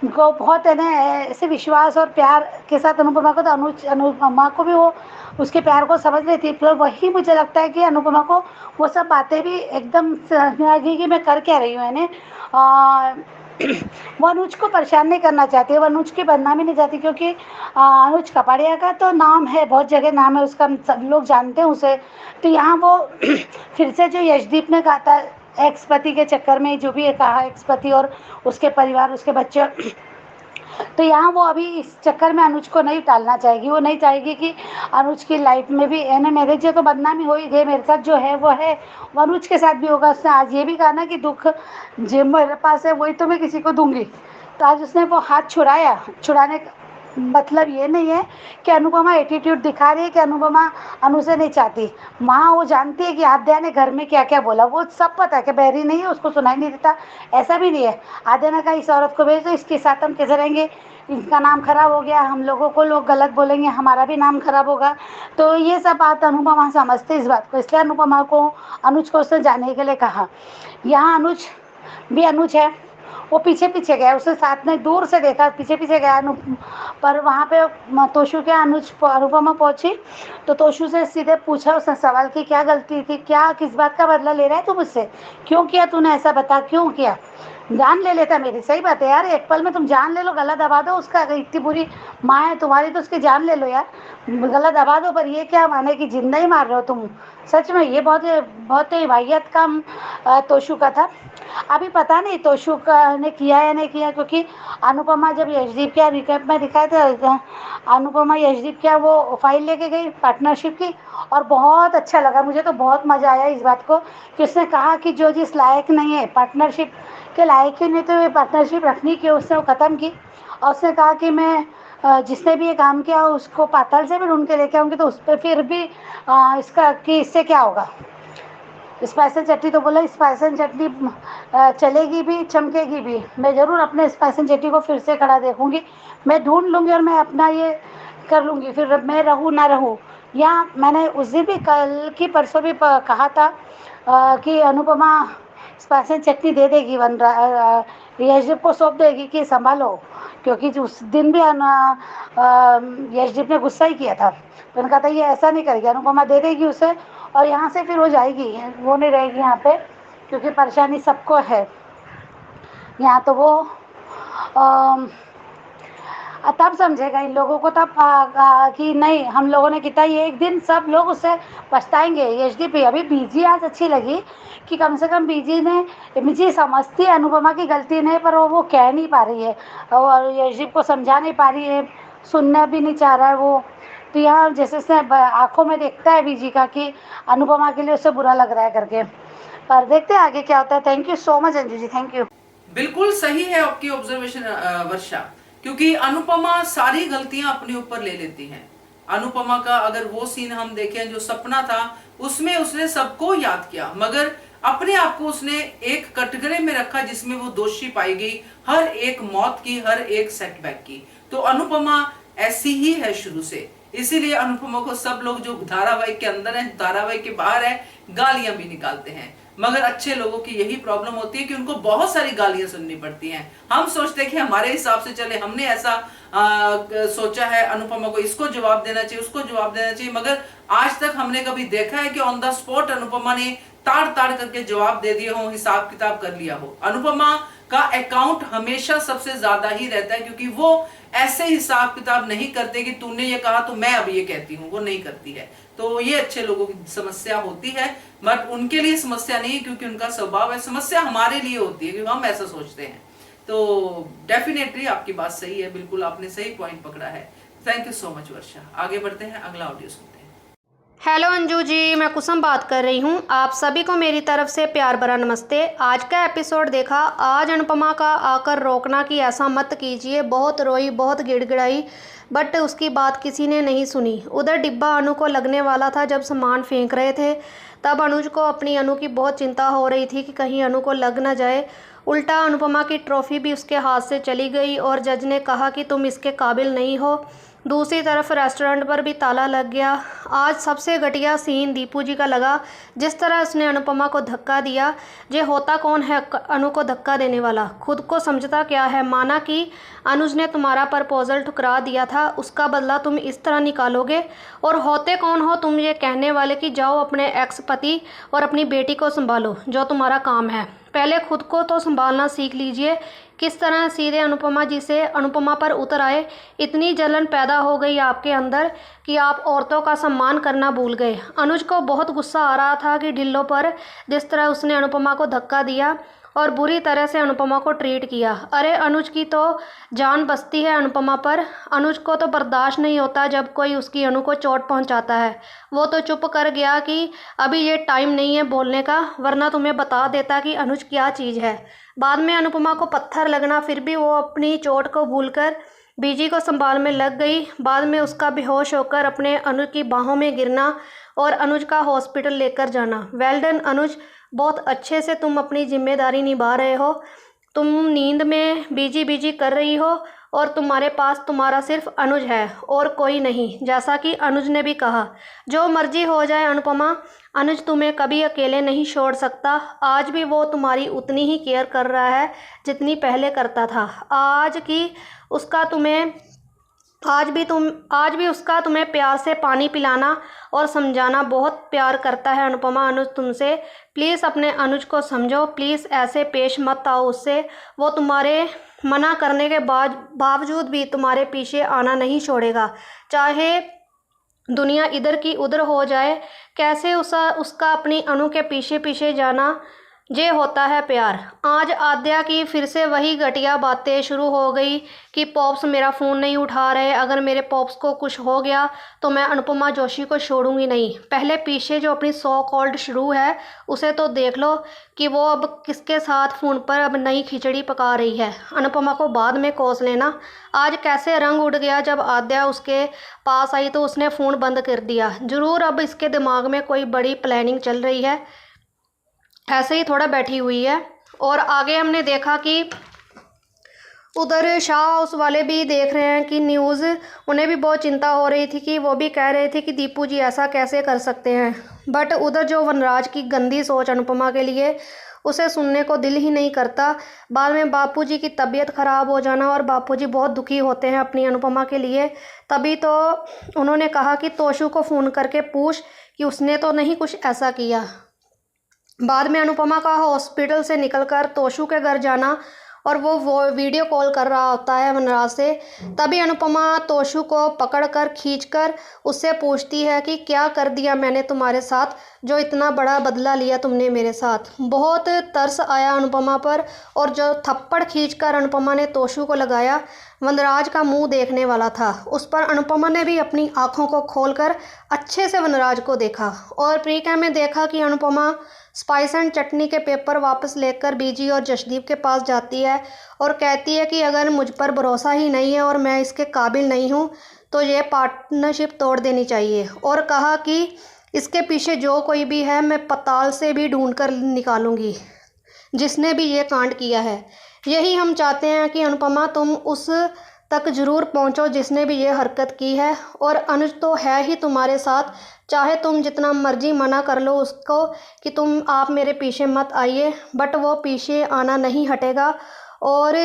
को बहुत है ना ऐसे विश्वास और प्यार के साथ अनुपमा को, तो अनुपमा को भी वो उसके प्यार को समझ रही थी। फिर वही मुझे लगता है कि अनुपमा को वो सब बातें भी एकदम समझ आ गई कि मैं कर क्या रही हूँ। यानी वो अनुज को परेशान नहीं करना चाहती, वो अनुज की बदनामी नहीं चाहती, क्योंकि अनुज कपाड़िया का तो नाम है, बहुत जगह नाम है उसका, सब लोग जानते हैं उसे। तो यहाँ वो फिर से जो यशदीप ने कहा था एक्स पति के चक्कर में, जो भी कहा एक्स पति और उसके परिवार, उसके बच्चे, तो यहाँ वो अभी इस चक्कर में अनुज को नहीं टालना चाहेगी। वो नहीं चाहेगी कि अनुज की लाइफ में भी यानी मेरे जो तो बदनामी हो ही गई, मेरे साथ जो है वो है, वो अनुज के साथ भी होगा। उसने आज ये भी कहा ना कि दुख जो मेरे पास है वही तो मैं किसी को दूंगी। तो आज उसने वो हाथ छुड़ाने मतलब ये नहीं है कि अनुपमा एटीट्यूड दिखा रही है कि अनुपमा अनु से नहीं चाहती। वहाँ वो जानती है कि आद्या ने घर में क्या क्या बोला, वो सब पता है कि बहरी नहीं है, उसको सुनाई नहीं देता, ऐसा भी नहीं है। आद्या ने कहा इस औरत को भेज दो, इसके साथ हम कैसे रहेंगे, इनका नाम खराब हो गया, हम लोगों को लोग गलत बोलेंगे, हमारा भी नाम खराब होगा। तो ये सब बात अनुपमा समझती है इस बात को, इसलिए अनुपमा को अनुज को उसने जाने के लिए कहा। यहाँ अनुज भी अनुज है, वो पीछे पीछे गया, उसने साथ में दूर से देखा, पीछे पीछे गया पर वहाँ पे तोशु के अनुपमा पहुंची तो तोशु से सीधे पूछा उसने सवाल कि क्या गलती थी, क्या किस बात का बदला ले रहा है तू मुझसे, क्यों किया तूने ऐसा, बता क्यों किया, जान ले लेता मेरी। सही बात है यार, एक पल में तुम जान ले लो, गला दबा दो उसका, इतनी बुरी माँ है तुम्हारी तो उसकी जान ले लो यार, गला दबा दो। पर ये क्या माने कि जिंदा ही मार रहे हो तुम, सच में ये बहुत बहुत ही वाहियात काम तोशु का था। अभी पता नहीं तोशु ने किया या नहीं किया, क्योंकि अनुपमा जब यशदीप के रिकैप में दिखाए थे, अनुपमा यशदीप क्या वो फाइल लेके गई पार्टनरशिप की, और बहुत अच्छा लगा मुझे, तो बहुत मज़ा आया इस बात को कि उसने कहा कि जो जिस लायक नहीं है, पार्टनरशिप के लायक ही नहीं, तो ये पार्टनरशिप रखनी क्यों, उसने वो ख़त्म की। और उसने कहा कि मैं जिसने भी ये काम किया उसको पाताल से भी ढूंढ के लेके आऊँगी, तो उस पर फिर भी इसका कि इससे क्या होगा, स्पाइसन चटनी, तो बोला स्पाइसन चटनी चलेगी भी चमकेगी भी, मैं ज़रूर अपने स्पाइसन चटनी को फिर से खड़ा देखूंगी, मैं ढूंढ लूँगी और मैं अपना ये कर लूँगी, फिर मैं रहूँ ना रहूँ। या मैंने उस दिन भी कल की परसों भी कहा था कि अनुपमा स्पाइसन चटनी दे देगी, यशदीप को सौंप देगी कि संभालो, क्योंकि उस दिन भी यशदीप ने गुस्सा ही किया था, तो उन्होंने कहा था ये ऐसा नहीं करेगी, अनुपमा दे देगी उसे और यहाँ से फिर वो जाएगी, वो नहीं रहेगी यहाँ पे, क्योंकि परेशानी सबको है यहाँ। तो वो तब समझेगा इन लोगों को, तब कि नहीं हम लोगों ने किया, ये एक दिन सब लोग उससे पछताएंगे। यशदीप अभी बीजी आज अच्छी लगी कि कम से कम बीजी समझती है अनुपमा की गलती नहीं, पर वो कह नहीं पा रही है और यशदीप को समझा नहीं पा रही है, सुनना भी नहीं चाह रहा है वो। तो यहाँ जैसे उसने आंखों में देखता है बीजी का कि अनुपमा के लिए उससे बुरा लग रहा है करके, पर देखते हैं आगे क्या होता है। Thank you so much Anju ji, thank you. बिल्कुल सही है आपकी ऑब्जर्वेशन वर्षा, क्योंकि अनुपमा सारी गलतियां अपने ऊपर ले लेती हैं। अनुपमा का अगर वो सीन हम देखें जो सपना था, उसमें उसने सबको याद किया, मगर अपने आप को उसने एक कटघरे में रखा जिसमें वो दोषी पाई गई, हर एक मौत की, हर एक सेटबैक की। तो अनुपमा ऐसी ही है शुरू से, इसीलिए अनुपमा को सब लोग जो धारावाहिक के अंदर है, धारावाहिक के बाहर है, गालियां भी निकालते हैं। मगर अच्छे लोगों की यही प्रॉब्लम होती है कि उनको बहुत सारी गालियां सुननी पड़ती हैं। हम सोचते हैं कि हमारे हिसाब से चले, हमने ऐसा सोचा है, अनुपमा को इसको जवाब देना चाहिए, उसको जवाब देना चाहिए, मगर आज तक हमने कभी देखा है कि ऑन द स्पॉट अनुपमा ने ताड़ ताड़ करके जवाब दे दिए हो, हिसाब किताब कर लिया हो। अनुपमा का अकाउंट हमेशा सबसे ज्यादा ही रहता है, क्योंकि वो ऐसे हिसाब किताब नहीं करते कि तूने ये कहा तो मैं अब ये कहती हूँ, वो नहीं करती है। तो ये अच्छे लोगों की समस्या होती है, बट उनके लिए समस्या नहीं है क्योंकि उनका स्वभाव है, समस्या हमारे लिए होती है क्योंकि हम ऐसा सोचते हैं। तो डेफिनेटली आपकी बात सही है, बिल्कुल आपने सही पॉइंट पकड़ा है। थैंक यू सो मच वर्षा। आगे बढ़ते हैं, अगला ऑडियो सुनते हैं। हेलो अंजू जी, मैं कुसुम बात कर रही हूँ। आप सभी को मेरी तरफ से प्यार भरा नमस्ते। आज का एपिसोड देखा, आज अनुपमा का आकर रोकना कि ऐसा मत कीजिए, बहुत रोई, बहुत गिड़गिड़ाई, बट उसकी बात किसी ने नहीं सुनी। उधर डिब्बा अनु को लगने वाला था जब सामान फेंक रहे थे, तब अनुज को अपनी अनु की बहुत चिंता हो रही थी कि कहीं अनु को लग ना जाए। उल्टा अनुपमा की ट्रॉफ़ी भी उसके हाथ से चली गई और जज ने कहा कि तुम इसके काबिल नहीं हो। दूसरी तरफ रेस्टोरेंट पर भी ताला लग गया। आज सबसे घटिया सीन दीपू जी का लगा, जिस तरह उसने अनुपमा को धक्का दिया। ये होता कौन है अनु को धक्का देने वाला, खुद को समझता क्या है। माना कि अनुज ने तुम्हारा प्रपोजल ठुकरा दिया था, उसका बदला तुम इस तरह निकालोगे। और होते कौन हो तुम ये कहने वाले कि जाओ अपने एक्स पति और अपनी बेटी को संभालो, जो तुम्हारा काम है। पहले खुद को तो संभालना सीख लीजिए। किस तरह सीधे अनुपमा जी से अनुपमा पर उतर आए। इतनी जलन पैदा हो गई आपके अंदर कि आप औरतों का सम्मान करना भूल गए। अनुज को बहुत गुस्सा आ रहा था कि ढिल्लों पर जिस तरह उसने अनुपमा को धक्का दिया और बुरी तरह से अनुपमा को ट्रीट किया। अरे अनुज की तो जान बसती है अनुपमा पर। अनुज को तो बर्दाश्त नहीं होता जब कोई उसकी अनु को चोट पहुंचाता है। वो तो चुप कर गया कि अभी ये टाइम नहीं है बोलने का, वरना तुम्हें बता देता कि अनुज क्या चीज़ है। बाद में अनुपमा को पत्थर लगना, फिर भी वो अपनी चोट को भूलकर बीजी को संभाल में लग गई। बाद में उसका बेहोश होकर अपने अनुज की बाहों में गिरना और अनुज का हॉस्पिटल लेकर जाना। वेल डन अनुज, बहुत अच्छे से तुम अपनी जिम्मेदारी निभा रहे हो। तुम नींद में बीजी बीजी कर रही हो और तुम्हारे पास तुम्हारा सिर्फ अनुज है और कोई नहीं। जैसा कि अनुज ने भी कहा, जो मर्जी हो जाए अनुपमा, अनुज तुम्हें कभी अकेले नहीं छोड़ सकता। आज भी वो तुम्हारी उतनी ही केयर कर रहा है जितनी पहले करता था। आज भी उसका तुम्हें प्यार से पानी पिलाना और समझाना बहुत प्यार करता है अनुपमा। अनुज तुमसे, प्लीज़ अपने अनुज को समझो, प्लीज़ ऐसे पेश मत आओ उससे। वो तुम्हारे मना करने के बावजूद भी तुम्हारे पीछे आना नहीं छोड़ेगा, चाहे दुनिया इधर की उधर हो जाए। कैसे उसका अपनी अनु के पीछे पीछे जाना, ये होता है प्यार। आज आद्या की फिर से वही घटिया बातें शुरू हो गई कि पॉप्स मेरा फ़ोन नहीं उठा रहे, अगर मेरे पॉप्स को कुछ हो गया तो मैं अनुपमा जोशी को छोड़ूंगी नहीं। पहले पीछे जो अपनी सो कॉल्ड शुरू है उसे तो देख लो कि वो अब किसके साथ फ़ोन पर अब नई खिचड़ी पका रही है। अनुपमा को बाद में कोस लेना। आज कैसे रंग उड़ गया जब आद्या उसके पास आई तो उसने फ़ोन बंद कर दिया। ज़रूर अब इसके दिमाग में कोई बड़ी प्लानिंग चल रही है, ऐसे ही थोड़ा बैठी हुई है। और आगे हमने देखा कि उधर शाह हाउस वाले भी देख रहे हैं कि न्यूज़, उन्हें भी बहुत चिंता हो रही थी कि वो भी कह रहे थे कि दीपू जी ऐसा कैसे कर सकते हैं। बट उधर जो वनराज की गंदी सोच अनुपमा के लिए, उसे सुनने को दिल ही नहीं करता। बाद में बापूजी की तबीयत ख़राब हो जाना और बापूजी बहुत दुखी होते हैं अपनी अनुपमा के लिए। तभी तो उन्होंने कहा कि तोशु को फ़ोन करके पूछ कि उसने तो नहीं कुछ ऐसा किया। बाद में अनुपमा का हॉस्पिटल से निकलकर तोशु के घर जाना और वो वीडियो कॉल कर रहा होता है वनराज से। तभी अनुपमा तोशु को पकड़कर खींचकर उससे पूछती है कि क्या कर दिया मैंने तुम्हारे साथ, जो इतना बड़ा बदला लिया तुमने मेरे साथ। बहुत तरस आया अनुपमा पर और जो थप्पड़ खींचकर अनुपमा ने तोशु को लगाया, वनराज का मुंह देखने वाला था। उस पर अनुपमा ने भी अपनी आँखों को खोलकर अच्छे से वनराज को देखा और प्रीका में देखा कि अनुपमा स्पाइस एंड चटनी के पेपर वापस लेकर बीजी और जशदीप के पास जाती है और कहती है कि अगर मुझ पर भरोसा ही नहीं है और मैं इसके काबिल नहीं हूँ तो ये पार्टनरशिप तोड़ देनी चाहिए। और कहा कि इसके पीछे जो कोई भी है मैं पाताल से भी ढूंढ कर निकालूंगी जिसने भी ये कांड किया है। यही हम चाहते हैं कि अनुपमा तुम उस तक ज़रूर पहुंचो जिसने भी ये हरकत की है। और अनुज तो है ही तुम्हारे साथ, चाहे तुम जितना मर्जी मना कर लो उसको कि आप मेरे पीछे मत आइए, बट वो पीछे आना नहीं हटेगा। और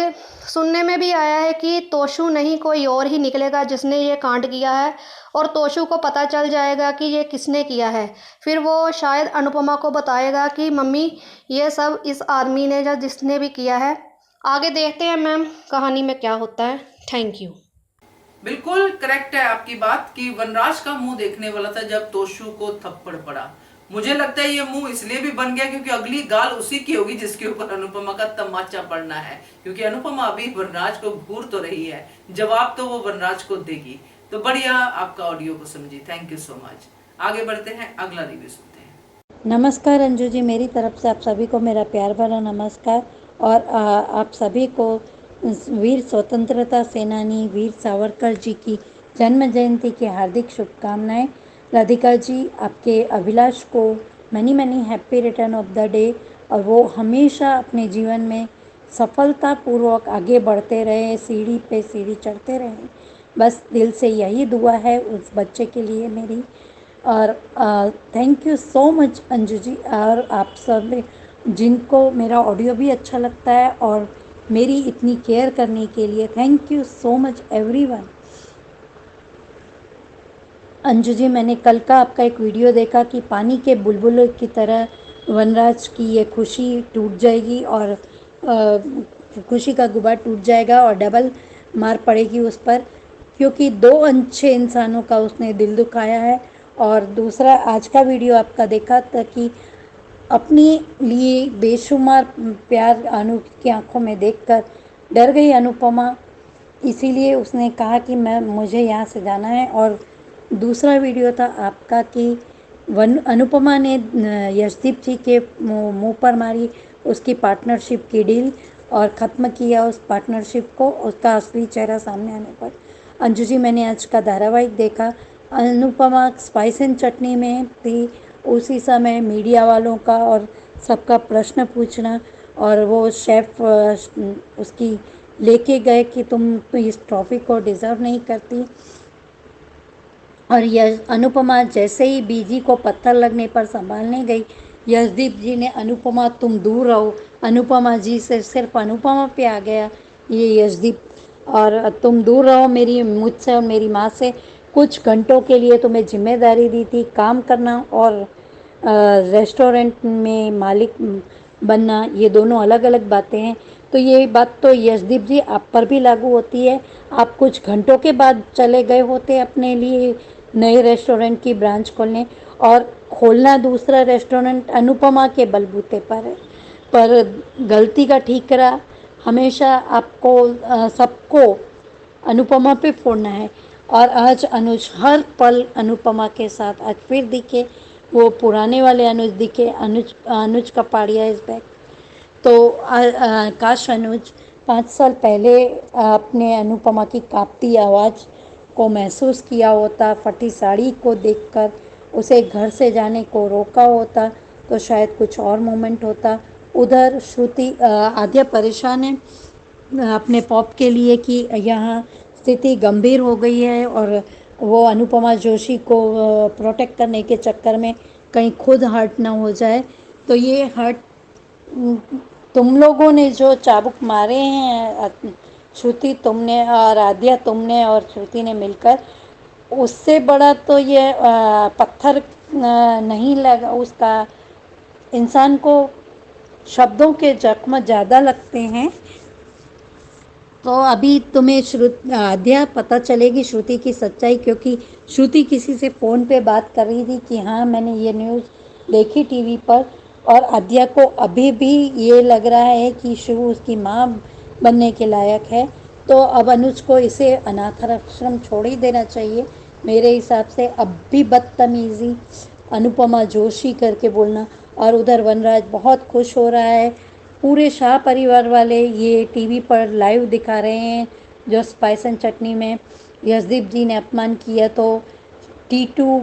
सुनने में भी आया है कि तोशु नहीं कोई और ही निकलेगा जिसने ये कांड किया है और तोशु को पता चल जाएगा कि ये किसने किया है। फिर वो शायद अनुपमा को बताएगा कि मम्मी ये सब इस आदमी ने या जिसने भी किया है। आगे देखते हैं मैम कहानी में क्या होता है। Thank you. बिल्कुल करेक्ट है आपकी बात कि वनराज का मुंह देखने वाला था जब तोशु को थप्पड़ पड़ा। मुझे लगता है ये मुंह इसलिए भी बन गया क्योंकि अगली गाल उसी की होगी जिसके ऊपर अनुपमा का तमाचा पड़ना है, क्योंकि अनुपमा अभी वनराज को घूर तो रही है, जवाब तो वो वनराज को देगी। तो बढ़िया आपका ऑडियो को समझी, थैंक यू सो मच। आगे बढ़ते हैं, अगला रिव्यू सुनते हैं। नमस्कार अंजू जी, मेरी तरफ से आप सभी को मेरा प्यार भरा नमस्कार। और आप सभी को वीर स्वतंत्रता सेनानी वीर सावरकर जी की जन्म जयंती की हार्दिक शुभकामनाएं। राधिका जी, आपके अभिलाष को many many happy return of the day, और वो हमेशा अपने जीवन में सफलतापूर्वक आगे बढ़ते रहे, सीढ़ी पे सीढ़ी चढ़ते रहे। बस दिल से यही दुआ है उस बच्चे के लिए मेरी। और thank you so much Anju ji, और आप सब जिनको मेरा ऑडियो भी अच्छा लगता है और मेरी इतनी केयर करने के लिए thank you so much everyone. Anju ji, मैंने कल का आपका एक वीडियो देखा कि पानी के बुलबुलों की तरह वनराज की ये खुशी टूट जाएगी और खुशी का गुबार टूट जाएगा और डबल मार पड़ेगी उस पर, क्योंकि 2 अच्छे इंसानों का उसने दिल दुखाया है। और दूसरा आज का वीडियो आपका देखा था कि अपने लिए बेशुमार प्यार अनु की आंखों में देखकर डर गई अनुपमा, इसीलिए उसने कहा कि मुझे यहाँ से जाना है। और दूसरा वीडियो था आपका कि अनुपमा ने यशदीप जी के मुंह पर मारी उसकी पार्टनरशिप की डील, और ख़त्म किया उस पार्टनरशिप को, उसका असली चेहरा सामने आने पर। अंजू जी, मैंने आज का धारावाहिक देखा। अनुपमा स्पाइस एंड चटनी में थी, उसी समय मीडिया वालों का और सबका प्रश्न पूछना, और वो शेफ़ उसकी लेके गए कि तुम तो इस ट्रॉफ़ी को डिज़र्व नहीं करती। और यह अनुपमा जैसे ही बीजी को पत्थर लगने पर संभालने गई, यशदीप जी ने अनुपमा तुम दूर रहो, अनुपमा जी से सिर्फ अनुपमा पे आ गया ये यशदीप, और तुम दूर रहो मेरी मुझसे और मेरी माँ से। कुछ घंटों के लिए तुम्हें जिम्मेदारी दी थी काम करना और रेस्टोरेंट में मालिक बनना, ये दोनों अलग अलग बातें हैं। तो ये बात तो यशदीप जी आप पर भी लागू होती है। आप कुछ घंटों के बाद चले गए होते अपने लिए नए रेस्टोरेंट की ब्रांच खोलने, और खोलना दूसरा रेस्टोरेंट अनुपमा के बलबूते पर है। पर गलती का ठीकरा हमेशा आपको सबको अनुपमा पे फोड़ना है। और आज अनुज हर पल अनुपमा के साथ, आज फिर दिखे वो पुराने वाले अनुज दिखे, अनुज कपाड़िया इज बैक। तो काश अनुज 5 साल पहले आपने अनुपमा की कांपती आवाज़ को महसूस किया होता, फटी साड़ी को देखकर उसे घर से जाने को रोका होता, तो शायद कुछ और मोमेंट होता। उधर श्रुति आद्या परेशान है अपने पॉप के लिए कि यहाँ स्थिति गंभीर हो गई है, और वो अनुपमा जोशी को प्रोटेक्ट करने के चक्कर में कहीं खुद हर्ट ना हो जाए। तो ये हर्ट तुम लोगों ने जो चाबुक मारे हैं, श्रुति तुमने और आद्या तुमने और श्रुति ने मिलकर, उससे बड़ा तो ये पत्थर नहीं लगा उसका। इंसान को शब्दों के जख्म ज़्यादा लगते हैं। तो अभी तुम्हें आद्या पता चलेगी श्रुति की सच्चाई, क्योंकि श्रुति किसी से फ़ोन पे बात कर रही थी कि हाँ मैंने ये न्यूज़ देखी टीवी पर, और आद्या को अभी भी ये लग रहा है कि शिव उसकी माँ बनने के लायक है। तो अब अनुज को इसे अनाथ आश्रम छोड़ ही देना चाहिए मेरे हिसाब से। अब भी बदतमीज़ी अनुपमा जोशी करके बोलना। और उधर वनराज बहुत खुश हो रहा है, पूरे शाह परिवार वाले ये टीवी पर लाइव दिखा रहे हैं जो स्पाइस एंड चटनी में यशदीप जी ने अपमान किया। तो टीटू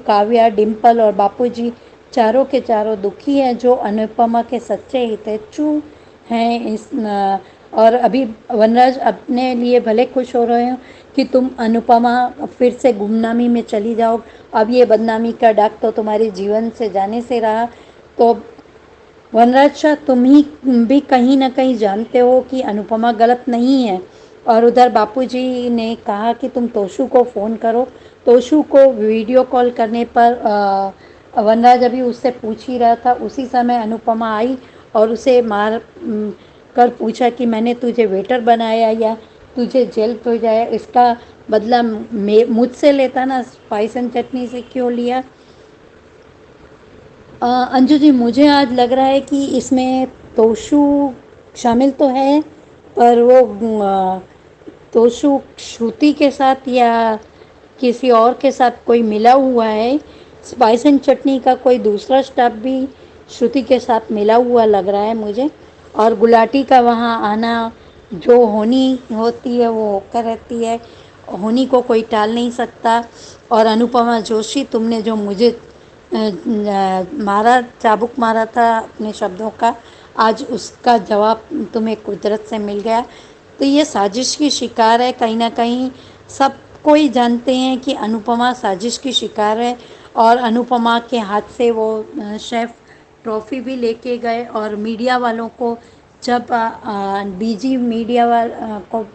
काव्या डिम्पल और बापूजी चारों के चारों दुखी हैं, जो अनुपमा के सच्चे हितैषी हैं। और अभी वनराज अपने लिए भले खुश हो रहे हो कि तुम अनुपमा फिर से गुमनामी में चली जाओ, अब ये बदनामी का दाग तो तुम्हारे जीवन से जाने से रहा। तो वनराज शाह, तुम ही भी कहीं ना कहीं जानते हो कि अनुपमा गलत नहीं है। और उधर बापूजी ने कहा कि तुम तोशु को फ़ोन करो। तोशु को वीडियो कॉल करने पर वनराज अभी उससे पूछ ही रहा था, उसी समय अनुपमा आई और उसे मार कर पूछा कि मैंने तुझे वेटर बनाया या तुझे जेल भेजाया, इसका बदला मुझसे लेता ना, स्पाइस एंड चटनी से क्यों लिया। अंजू जी, मुझे आज लग रहा है कि इसमें तोशु शामिल तो है, पर वो तोशु श्रुति के साथ या किसी और के साथ कोई मिला हुआ है। स्पाइस एंड चटनी का कोई दूसरा स्टाफ भी श्रुति के साथ मिला हुआ लग रहा है मुझे। और गुलाटी का वहाँ आना, जो होनी होती है वो होकर रहती है, होनी को कोई टाल नहीं सकता। और अनुपमा जोशी, तुमने जो मुझे मारा, चाबुक मारा था अपने शब्दों का, आज उसका जवाब तुम्हें कुदरत से मिल गया। तो ये साजिश की शिकार है कहीं ना कहीं। सब कोई जानते हैं कि अनुपमा साजिश की शिकार है, और अनुपमा के हाथ से वो शेफ़ ट्रॉफ़ी भी लेके गए। और मीडिया वालों को जब बीजी मीडिया को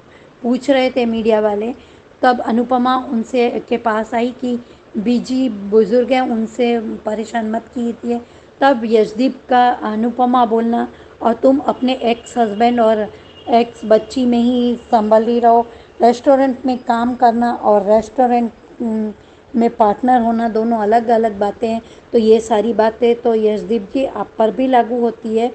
पूछ रहे थे मीडिया वाले, तब अनुपमा उनसे के पास आई कि बीजी बुज़ुर्ग हैं, उनसे परेशान मत कीजिए। तब यशदीप का अनुपमा बोलना, और तुम अपने एक्स हस्बैंड और एक्स बच्ची में ही संभली रहो। रेस्टोरेंट में काम करना और रेस्टोरेंट में पार्टनर होना दोनों अलग अलग बातें हैं। तो ये सारी बातें तो यशदीप जी आप पर भी लागू होती है।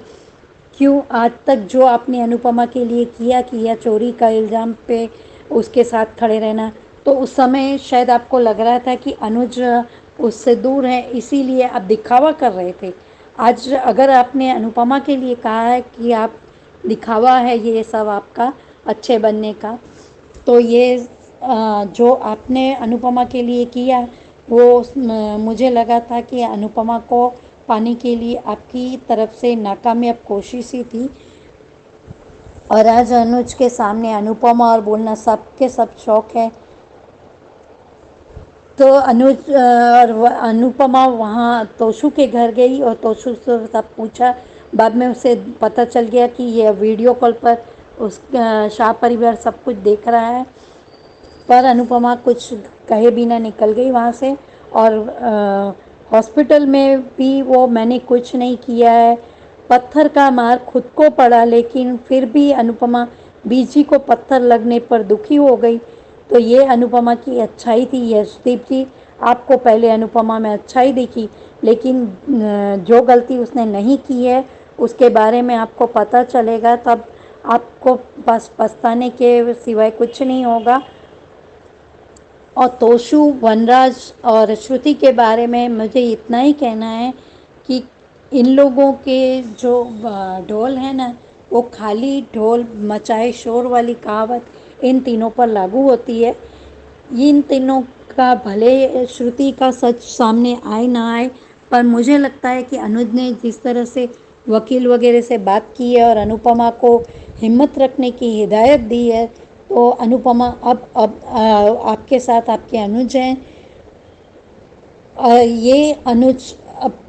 क्यों आज तक जो आपने अनुपमा के लिए किया चोरी का इल्ज़ाम पे उसके साथ खड़े रहना, तो उस समय शायद आपको लग रहा था कि अनुज उससे दूर है, इसीलिए आप दिखावा कर रहे थे। आज अगर आपने अनुपमा के लिए कहा है कि आप दिखावा है ये सब आपका अच्छे बनने का, तो ये जो आपने अनुपमा के लिए किया वो मुझे लगा था कि अनुपमा को पाने के लिए आपकी तरफ से नाकामयाब कोशिश ही थी। और आज अनुज के सामने अनुपमा और बोलना सबके सब शौक है। तो अनुज और अनुपमा वहाँ तोशु के घर गई और तोशु से सब पूछा। बाद में उसे पता चल गया कि ये वीडियो कॉल पर उस शाह परिवार सब कुछ देख रहा है। पर अनुपमा कुछ कहे बिना निकल गई वहाँ से। और हॉस्पिटल में भी वो मैंने कुछ नहीं किया है, पत्थर का मार खुद को पड़ा, लेकिन फिर भी अनुपमा बीजी को पत्थर लगने पर दुखी हो गई। तो ये अनुपमा की अच्छाई थी। यशदीप जी, आपको पहले अनुपमा में अच्छाई दिखी, लेकिन जो गलती उसने नहीं की है उसके बारे में आपको पता चलेगा, तब आपको बस पछताने के सिवाय कुछ नहीं होगा। और तोशु, वनराज और श्रुति के बारे में मुझे इतना ही कहना है कि इन लोगों के जो ढोल है ना, वो खाली ढोल मचाए शोर वाली कहावत इन तीनों पर लागू होती है। इन तीनों का भले श्रुति का सच सामने आए ना आए, पर मुझे लगता है कि अनुज ने जिस तरह से वकील वगैरह से बात की है और अनुपमा को हिम्मत रखने की हिदायत दी है, तो अनुपमा अब आपके साथ आपके अनुज हैं। ये अनुज अब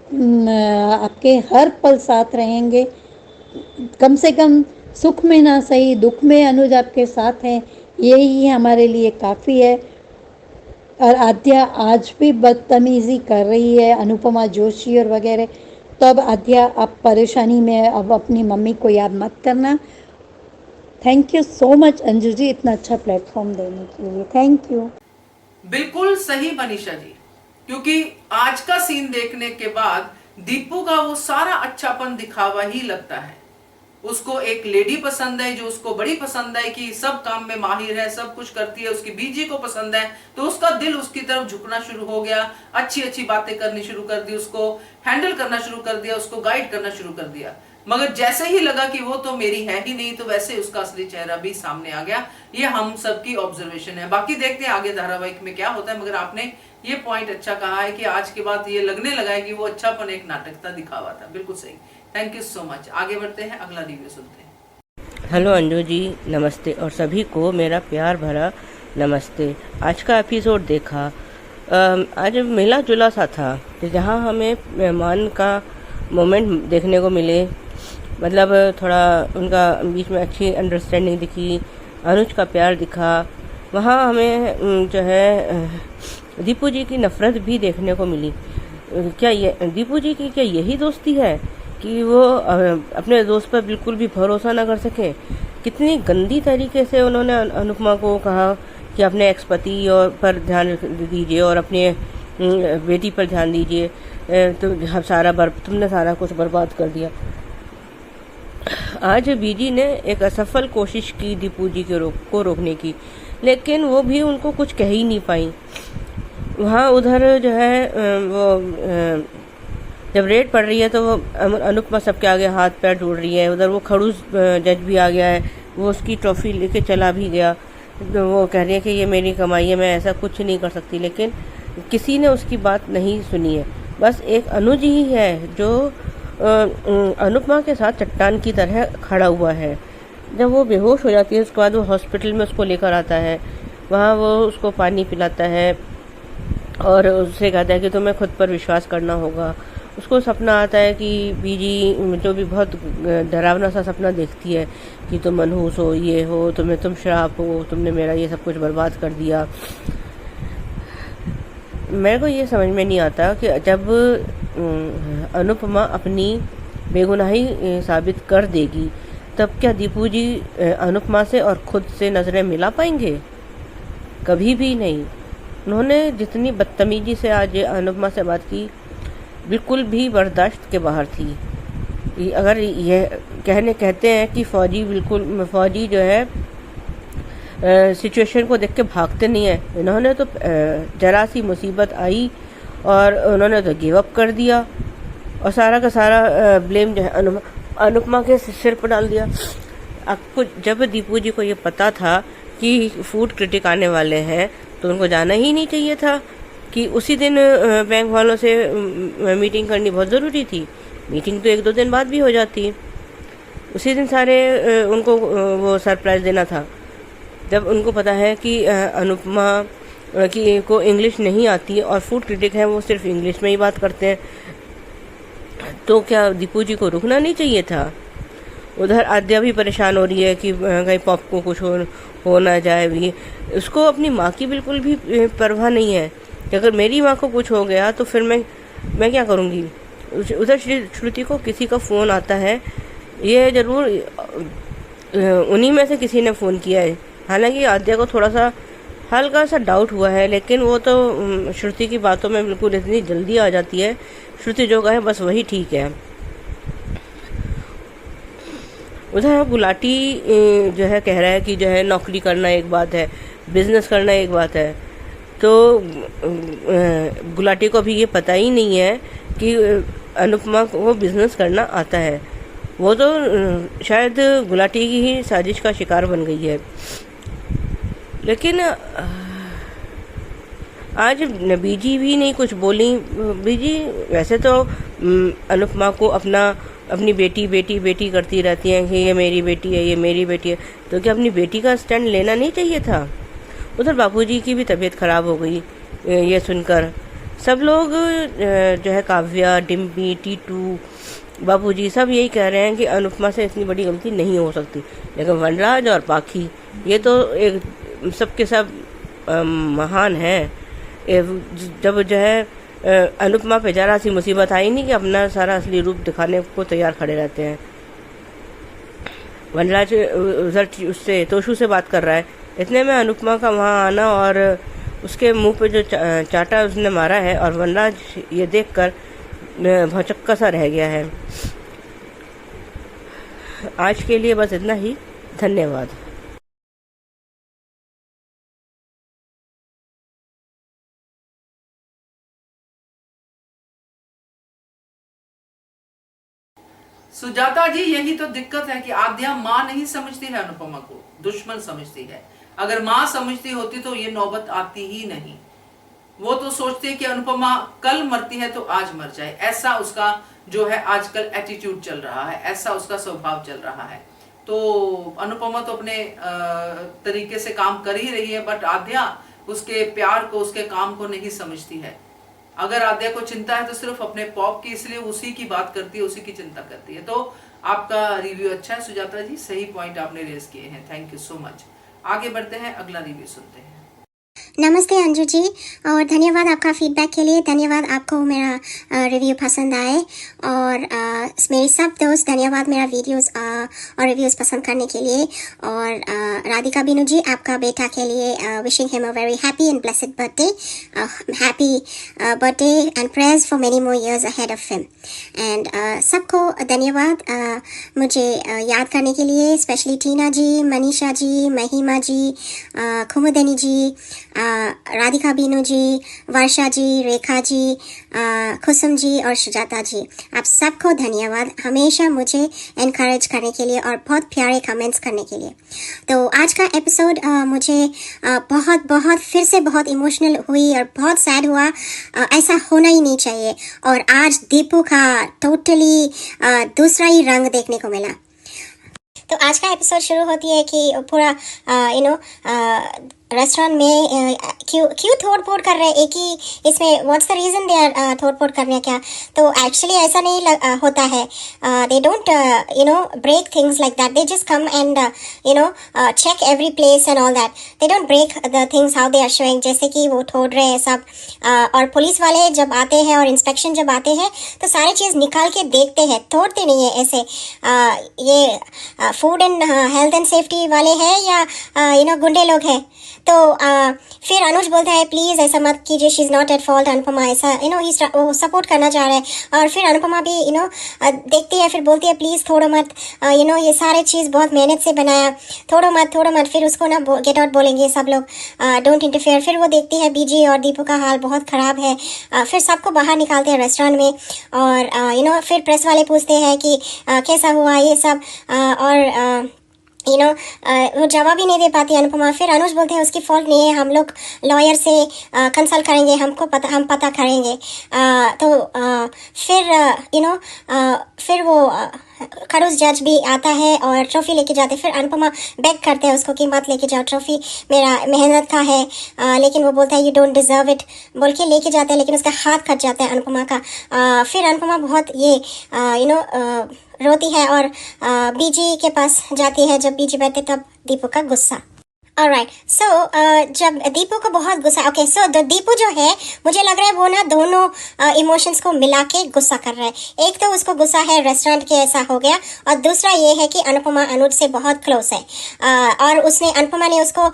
आपके हर पल साथ रहेंगे। कम से कम सुख में ना सही, दुख में अनुज आपके साथ हैं, यही हमारे लिए काफ़ी है। और आद्या आज भी बदतमीज़ी कर रही है, अनुपमा जोशी और वगैरह। तो अब आद्या, आप परेशानी में अब अपनी मम्मी को याद मत करना। Thank you so much Anju ji, इतना अच्छा प्लेटफॉर्म देने के लिए, थैंक यू। बिल्कुल सही मनीषा जी, क्योंकि आज का सीन देखने के बाद दीपू का वो सारा अच्छापन दिखावा ही लगता है। उसको एक लेडी पसंद है जो उसको बड़ी पसंद है कि सब काम में माहिर है, सब कुछ करती है, उसकी बीजी को पसंद है, तो उसका दिल उसकी तरफ झुकना शुरू हो गया। अच्छी अच्छी बातें करनी शुरू कर दी, उसको हैंडल करना शुरू कर दिया, उसको गाइड करना शुरू कर दिया। मगर जैसे ही लगा कि वो तो मेरी है ही नहीं, तो वैसे उसका असली चेहरा भी सामने आ गया। ये हम सबकी ऑब्जर्वेशन है। बाकी देखते हैं आगे धारावाहिक में क्या होता है। मगर आपने ये पॉइंट अच्छा कहा है कि आज के बाद ये लगने लगा है कि वो अच्छापन एक नाटक था, दिखावा था। बिल्कुल सही, थैंक यू सो मच। आगे बढ़ते हैं, अगला रिव्यू सुनते हैं। हेलो अंजू जी, नमस्ते, और सभी को मेरा प्यार भरा नमस्ते। आज का एपिसोड देखा, आज मिला जुला सा था, जहाँ हमें मेहमान का मोमेंट देखने को मिले। मतलब थोड़ा उनका बीच में अच्छी अंडरस्टैंडिंग दिखी, अनुज का प्यार दिखा। वहाँ हमें जो है दीपू जी की नफ़रत भी देखने को मिली। क्या ये दीपू जी की क्या यही दोस्ती है कि वो अपने दोस्त पर बिल्कुल भी भरोसा ना कर सके? कितनी गंदी तरीके से उन्होंने अनुपमा को कहा कि अपने एक्स पति और पर ध्यान दीजिए और अपने बेटी पर ध्यान दीजिए, तो तुमने सारा कुछ बर्बाद कर दिया। आज बीजी ने एक असफल कोशिश की दीपू जी को रोकने की, लेकिन वो भी उनको कुछ कह ही नहीं पाई। वहाँ उधर जो है वो जब रेड पड़ रही है तो वो अनुपमा सबके आगे हाथ पैर जोड़ रही है। उधर वो खड़ूस जज भी आ गया है, वो उसकी ट्रॉफी लेके चला भी गया। तो वो कह रही है कि ये मेरी कमाई है, मैं ऐसा कुछ नहीं कर सकती, लेकिन किसी ने उसकी बात नहीं सुनी है। बस एक अनुज ही है जो अनुपमा के साथ चट्टान की तरह खड़ा हुआ है। जब वो बेहोश हो जाती है, उसके बाद वो हॉस्पिटल में उसको लेकर आता है। वहाँ वो उसको पानी पिलाता है और उससे कहता है कि तुम्हें खुद पर विश्वास करना होगा। उसको सपना आता है कि बीजी जो भी बहुत डरावना सा सपना देखती है कि तुम मनहूस हो, ये हो, तुम शराब हो, तुमने मेरा ये सब कुछ बर्बाद कर दिया। मेरे को ये समझ में नहीं आता कि जब अनुपमा अपनी बेगुनाही साबित कर देगी, तब क्या दीपू जी अनुपमा से और खुद से नज़रें मिला पाएंगे? कभी भी नहीं। उन्होंने जितनी बदतमीजी से आज अनुपमा से बात की, बिल्कुल भी बर्दाश्त के बाहर थी। अगर यह कहते हैं कि फौजी जो है सिचुएशन को देख के भागते नहीं है, इन्होंने तो जरा सी मुसीबत आई और उन्होंने तो गिव अप कर दिया और सारा का सारा ब्लेम जो है अनुपमा के सिर पर डाल दिया। आपको जब दीपू जी को ये पता था कि फूड क्रिटिक आने वाले हैं तो उनको जाना ही नहीं चाहिए था, कि उसी दिन बैंक वालों से मीटिंग करनी बहुत ज़रूरी थी। मीटिंग तो 1-2 दिन बाद भी हो जाती, उसी दिन सारे उनको वो सरप्राइज़ देना था। जब उनको पता है कि अनुपमा की को इंग्लिश नहीं आती और फूड क्रिटिक है, वो सिर्फ इंग्लिश में ही बात करते हैं, तो क्या दीपू जी को रुकना नहीं चाहिए था? उधर आद्या भी परेशान हो रही है कि कहीं पॉप को कुछ हो ना जाए भी। उसको अपनी माँ की बिल्कुल भी परवाह नहीं है कि अगर मेरी माँ को कुछ हो गया तो फिर मैं क्या करूँगी। उधर श्रुति को किसी का फ़ोन आता है, ये ज़रूर उन्हीं में से किसी ने फ़ोन किया है। हालांकि आद्या को थोड़ा सा हल्का सा डाउट हुआ है, लेकिन वो तो श्रुति की बातों में बिल्कुल इतनी जल्दी आ जाती है। श्रुति जो कहे बस वही ठीक है। उधर गुलाटी जो है कह रहा है कि जो है नौकरी करना एक बात है, बिजनेस करना एक बात है। तो गुलाटी को अभी ये पता ही नहीं है कि अनुपमा को बिजनेस करना आता है। वो तो शायद गुलाटी की ही साजिश का शिकार बन गई है। लेकिन आज बीजी भी नहीं कुछ बोली। बीजी वैसे तो अनुपमा को अपनी बेटी करती रहती हैं कि ये मेरी बेटी है, ये मेरी बेटी है, तो क्या अपनी बेटी का स्टैंड लेना नहीं चाहिए था? उधर बापूजी की भी तबीयत खराब हो गई ये सुनकर। सब लोग जो है काव्या, डिम्पी, टीटू, बापूजी सब यही कह रहे हैं कि अनुपमा से इतनी बड़ी गलती नहीं हो सकती। लेकिन वनराज और पाखी ये तो एक सबके सब महान हैं। जब जो है अनुपमा पे जरा सी मुसीबत आई नहीं कि अपना सारा असली रूप दिखाने को तैयार खड़े रहते हैं। वनराज उधर उससे तोशु से बात कर रहा है, इतने में अनुपमा का वहाँ आना और उसके मुंह पे जो चाटा उसने मारा है, और वनराज ये देखकर भौचक्का सा रह गया है। आज के लिए बस इतना ही। धन्यवाद। सुजाता जी, यही तो दिक्कत है कि आद्या माँ नहीं समझती है अनुपमा को, दुश्मन समझती है। अगर माँ समझती होती तो ये नौबत आती ही नहीं। वो तो सोचती है कि अनुपमा कल मरती है तो आज मर जाए, ऐसा उसका जो है आजकल एटीट्यूड चल रहा है, ऐसा उसका स्वभाव चल रहा है। तो अनुपमा तो अपने तरीके से काम कर ही रही है, बट आद्या उसके प्यार को, उसके काम को नहीं समझती है। अगर आद्या को चिंता है तो सिर्फ अपने पॉप की, इसलिए उसी की बात करती है, उसी की चिंता करती है। तो आपका रिव्यू अच्छा है सुजाता जी, सही पॉइंट आपने रेज किए हैं, थैंक यू सो मच। आगे बढ़ते हैं, अगला रिव्यू सुनते हैं। नमस्ते अंजू जी, और धन्यवाद आपका फीडबैक के लिए। धन्यवाद आपको मेरा रिव्यू पसंद आए, और मेरे सब दोस्त धन्यवाद मेरा वीडियोस और रिव्यूज़ पसंद करने के लिए। और राधिका बिनू जी, आपका बेटा के लिए wishing him a very happy and blessed birthday, happy birthday and prayers for many more years ahead of him. And सबको धन्यवाद मुझे याद करने के लिए, स्पेशली टीना जी, मनीषा जी, महिमा जी, कुमुदनी जी, राधिका बीनू जी, वर्षा जी, रेखा जी, कुसुम जी और सुजाता जी, आप सबको धन्यवाद हमेशा मुझे एनकरेज करने के लिए और बहुत प्यारे कमेंट्स करने के लिए। तो आज का एपिसोड मुझे बहुत फिर से बहुत इमोशनल हुई और बहुत सैड हुआ। ऐसा होना ही नहीं चाहिए। और आज दीपू का टोटली दूसरा ही रंग देखने को मिला। तो आज का एपिसोड शुरू होती है कि पूरा रेस्टोरेंट में क्यों तोड़-फोड़ कर रहे हैं एक ही इसमें, what's the reason they are तोड़-फोड़ कर रहे हैं क्या? तो एक्चुअली ऐसा नहीं होता है। They don't break things like that, they just come and check every place and all that. They don't break the things how they are showing, जैसे कि वो तोड़ रहे हैं सब। और पुलिस वाले जब आते हैं और इंस्पेक्शन जब आते हैं तो सारी चीज़ निकाल के देखते हैं, तोड़ते नहीं है ऐसे। ये food and health and safety वाले हैं या गुंडे लोग हैं? तो फिर अनुज बोलता है प्लीज़ ऐसा मत कीजिए, she is not at fault. Anupama ऐसा वो सपोर्ट करना चाह रहा है। और फिर अनुपमा भी देखती है, फिर बोलती है प्लीज़ थोड़ा मत, ये सारे चीज़ बहुत मेहनत से बनाया, थोड़ा मत। फिर उसको ना गेट आउट बोलेंगे सब लोग, डोंट इंटरफेयर। फिर वो देखती है बीजी और दीपू का हाल बहुत ख़राब है। फिर सबको बाहर निकालते हैं रेस्टोरेंट में, और फिर प्रेस वाले पूछते हैं कि कैसा हुआ ये सब, और वो जवाब ही नहीं दे पाती अनुपमा। फिर अनुज बोलते हैं उसकी फॉल्ट नहीं है, हम लोग लॉयर से कंसल्ट करेंगे, हम पता करेंगे। फिर वो खड़ूस जज भी आता है और ट्रॉफी लेके जाते हैं। फिर अनुपमा बेग करते हैं उसको कि मत लेके जाओ ट्रॉफी, मेरा मेहनत का है। लेकिन वो बोलता है यू डोंट डिजर्व इट बोल के लेके जाते हैं, लेकिन उसका हाथ कट जाता है अनुपमा का। फिर अनुपमा बहुत रोती है और बीजी के पास जाती है। जब बीजी बैठे तब दीपू का गुस्सा। ऑलराइट, सो जब दीपू को बहुत गुस्सा, ओके, सो दीपू जो है मुझे लग रहा है वो ना दोनों इमोशंस को मिला के गुस्सा कर रहा है। एक तो उसको गुस्सा है रेस्टोरेंट के ऐसा हो गया, और दूसरा ये है कि अनुपमा अनुज से बहुत क्लोज है, और अनुपमा ने उसको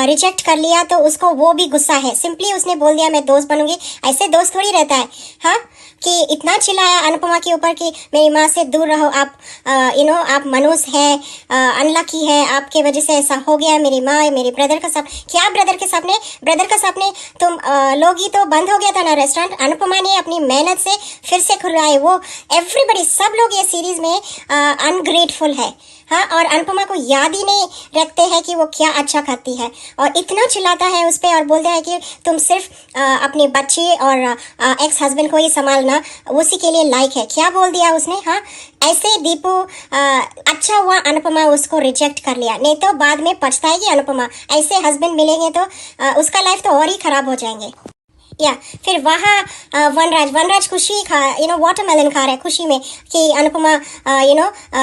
रिजेक्ट कर लिया, तो उसको वो भी गुस्सा है। सिंपली उसने बोल दिया मैं दोस्त बनूंगी, ऐसे दोस्त थोड़ी रहता है। हाँ, कि इतना चिल्लाया अनुपमा के ऊपर कि मेरी माँ से दूर रहो, आप आप मनुष्य है, अनलकी है, आपके वजह से ऐसा हो गया, मेरी माँ, मेरे ब्रदर का सपना। क्या ब्रदर का सपने तुम लोग ही तो बंद हो गया था ना रेस्टोरेंट, अनुपमा ने अपनी मेहनत से फिर से खुलवाए। वो एवरीबडी, सब लोग ये सीरीज में अनग्रेटफुल है। हाँ, और अनुपमा को याद ही नहीं रखते हैं कि वो क्या अच्छा करती है, और इतना चिल्लाता है उस पर और बोलता है कि तुम सिर्फ अपने बच्चे और एक्स हस्बैंड को ही संभालना, उसी के लिए लायक है। क्या बोल दिया उसने। हाँ, ऐसे दीपू अच्छा हुआ अनुपमा उसको रिजेक्ट कर लिया, नहीं तो बाद में पछताएगी अनुपमा। ऐसे हस्बैंड मिलेंगे तो उसका लाइफ तो और ही खराब हो जाएंगे। फिर वहाँ वनराज खुशी वाटरमेलन खा रहा है खुशी में कि अनुपमा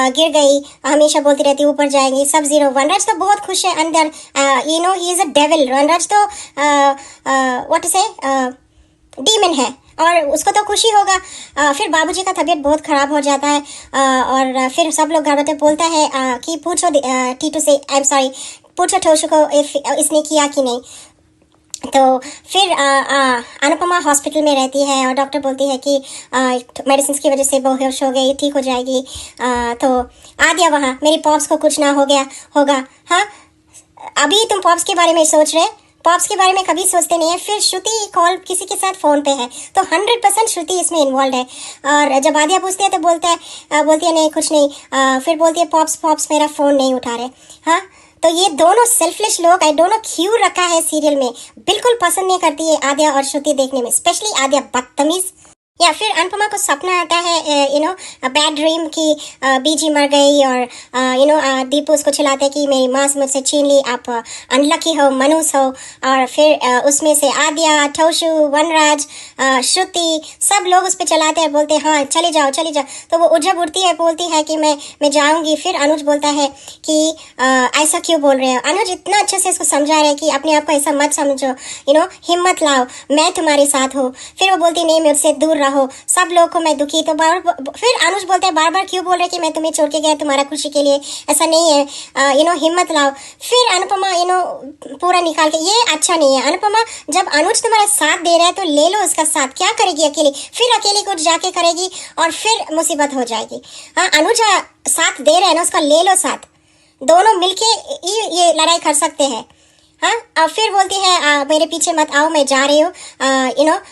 गिर गई, हमेशा बोलती रहती ऊपर जाएंगी, सब जीरो। वनराज तो बहुत खुश है अंदर, ही इज अ डेविल। वनराज तो व्हाट से डीमन है, और उसको तो खुशी होगा। फिर बाबूजी का तबीयत बहुत ख़राब हो जाता है, और फिर सब लोग घर बैठे बोलता है कि पूछो टीटू से, आई एम सॉरी, पूछो टोशू को इसने किया कि नहीं। तो फिर अनुपमा हॉस्पिटल में रहती है, और डॉक्टर बोलती है कि मेडिसिन की वजह से बेहोश हो गई, ठीक हो जाएगी। तो आद्या वहाँ, मेरी पॉप्स को कुछ ना हो गया होगा। हाँ, अभी तुम पॉप्स के बारे में सोच रहे, पॉप्स के बारे में कभी सोचते नहीं है। फिर श्रुति कॉल किसी के साथ फ़ोन पे है, तो 100% श्रुति इसमें इन्वॉल्व है। और जब आद्या पूछती है तो बोलती है नहीं कुछ नहीं। फिर बोलती है पॉप्स मेरा फ़ोन नहीं उठा रहे। हाँ, तो ये दोनों सेल्फलेस लोग, आई डोंट नो क्यों रखा है सीरियल में, बिल्कुल पसंद नहीं करती है आद्या और श्रुति देखने में, स्पेशली आद्या बदतमीज। या फिर अनुपमा को सपना आता है बैड ड्रीम की बीजी मर गई, और दीपू उसको चिल्लाते कि मेरी माँ मुझसे छीन ली, आप अनलकी हो, मनुष्य हो। और फिर उसमें से आद्या, टोशू, वनराज, श्रुति, सब लोग उस पर चलाते हैं, बोलते हैं हाँ चले जाओ। तो वो जब उठती है बोलती है कि मैं जाऊँगी। फिर अनुज बोलता है कि ऐसा क्यों बोल रहे हो। अनुज इतना अच्छे से उसको समझा रहे हैं कि अपने आप को ऐसा मत समझो, हिम्मत लाओ, मैं तुम्हारे साथ हूँ। फिर वो बोलती नहीं, मुझसे दूर रहो, सब लोगों को मैं दुखी। तो फिर अनुज बोलते हैं बार क्यों बोल रहे कि मैं तुम्हें छोड़ के गया तुम्हारा खुशी के लिए, ऐसा नहीं है, हिम्मत लाओ। फिर अनुपमा पूरा निकाल के, ये अच्छा नहीं है अनुपमा, जब अनुज तुम्हारा साथ दे रहा है तो ले लो उसका साथ, क्या करेगी अकेली, फिर अकेली कुछ जाके करेगी और फिर मुसीबत हो जाएगी। हाँ, अनुज साथ दे रहे हैं ना, उसका ले लो साथ, दोनों मिलके ये लड़ाई कर सकते हैं। हाँ, अब फिर बोलती है मेरे पीछे मत आओ, मैं जा रही हूँ।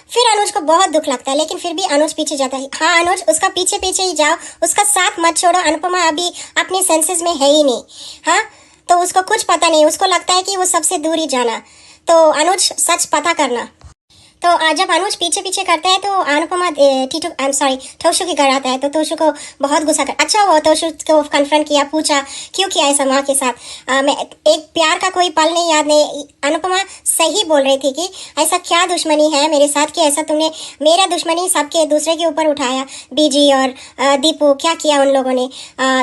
फिर अनुज को बहुत दुख लगता है, लेकिन फिर भी अनुज पीछे जाता है। हाँ अनुज, उसका पीछे ही जाओ, उसका साथ मत छोड़ो। अनुपमा अभी अपने सेंसेस में है ही नहीं। हाँ, तो उसको कुछ पता नहीं, उसको लगता है कि वो सबसे दूर ही जाना। तो अनुज सच पता करना। तो जब अनुज पीछे करता है तो अनुपमा टोशू के घर आता है, तो टोशू को बहुत गुस्सा कर, अच्छा वो टोशू को कन्फ्रंट किया, पूछा क्यों किया ऐसा माँ के साथ। मैं एक प्यार का कोई पल नहीं याद नहीं। अनुपमा सही बोल रही थी कि ऐसा क्या दुश्मनी है मेरे साथ कि ऐसा तुमने मेरा दुश्मनी सबके दूसरे के ऊपर उठाया, बीजी और दीपू, क्या किया उन लोगों ने।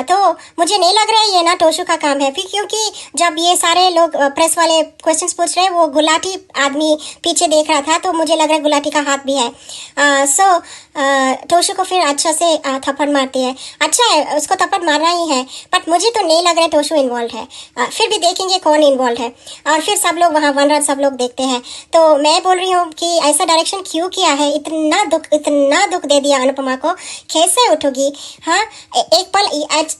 तो मुझे नहीं लग रहा है ये ना टोशू का काम है, फिर क्योंकि जब ये सारे लोग प्रेस वाले क्वेश्चंस पूछ रहे हैं, वो गुलाटी आदमी पीछे देख रहा था, तो मुझे मुझे लग रहा है गुलाटी का हाथ भी है। टोशू को फिर अच्छा से थप्पड़ मारती है। अच्छा है, उसको थप्पड़ मारना ही है, बट मुझे तो नहीं लग रहा है टोशू इन्वॉल्व है। फिर भी देखेंगे कौन इन्वॉल्व है। और फिर सब लोग वहाँ वनराज सब लोग देखते हैं। तो मैं बोल रही हूँ कि ऐसा डायरेक्शन क्यों किया है? इतना दुख दे दिया अनुपमा को, कैसे उठोगी? हाँ, एक पल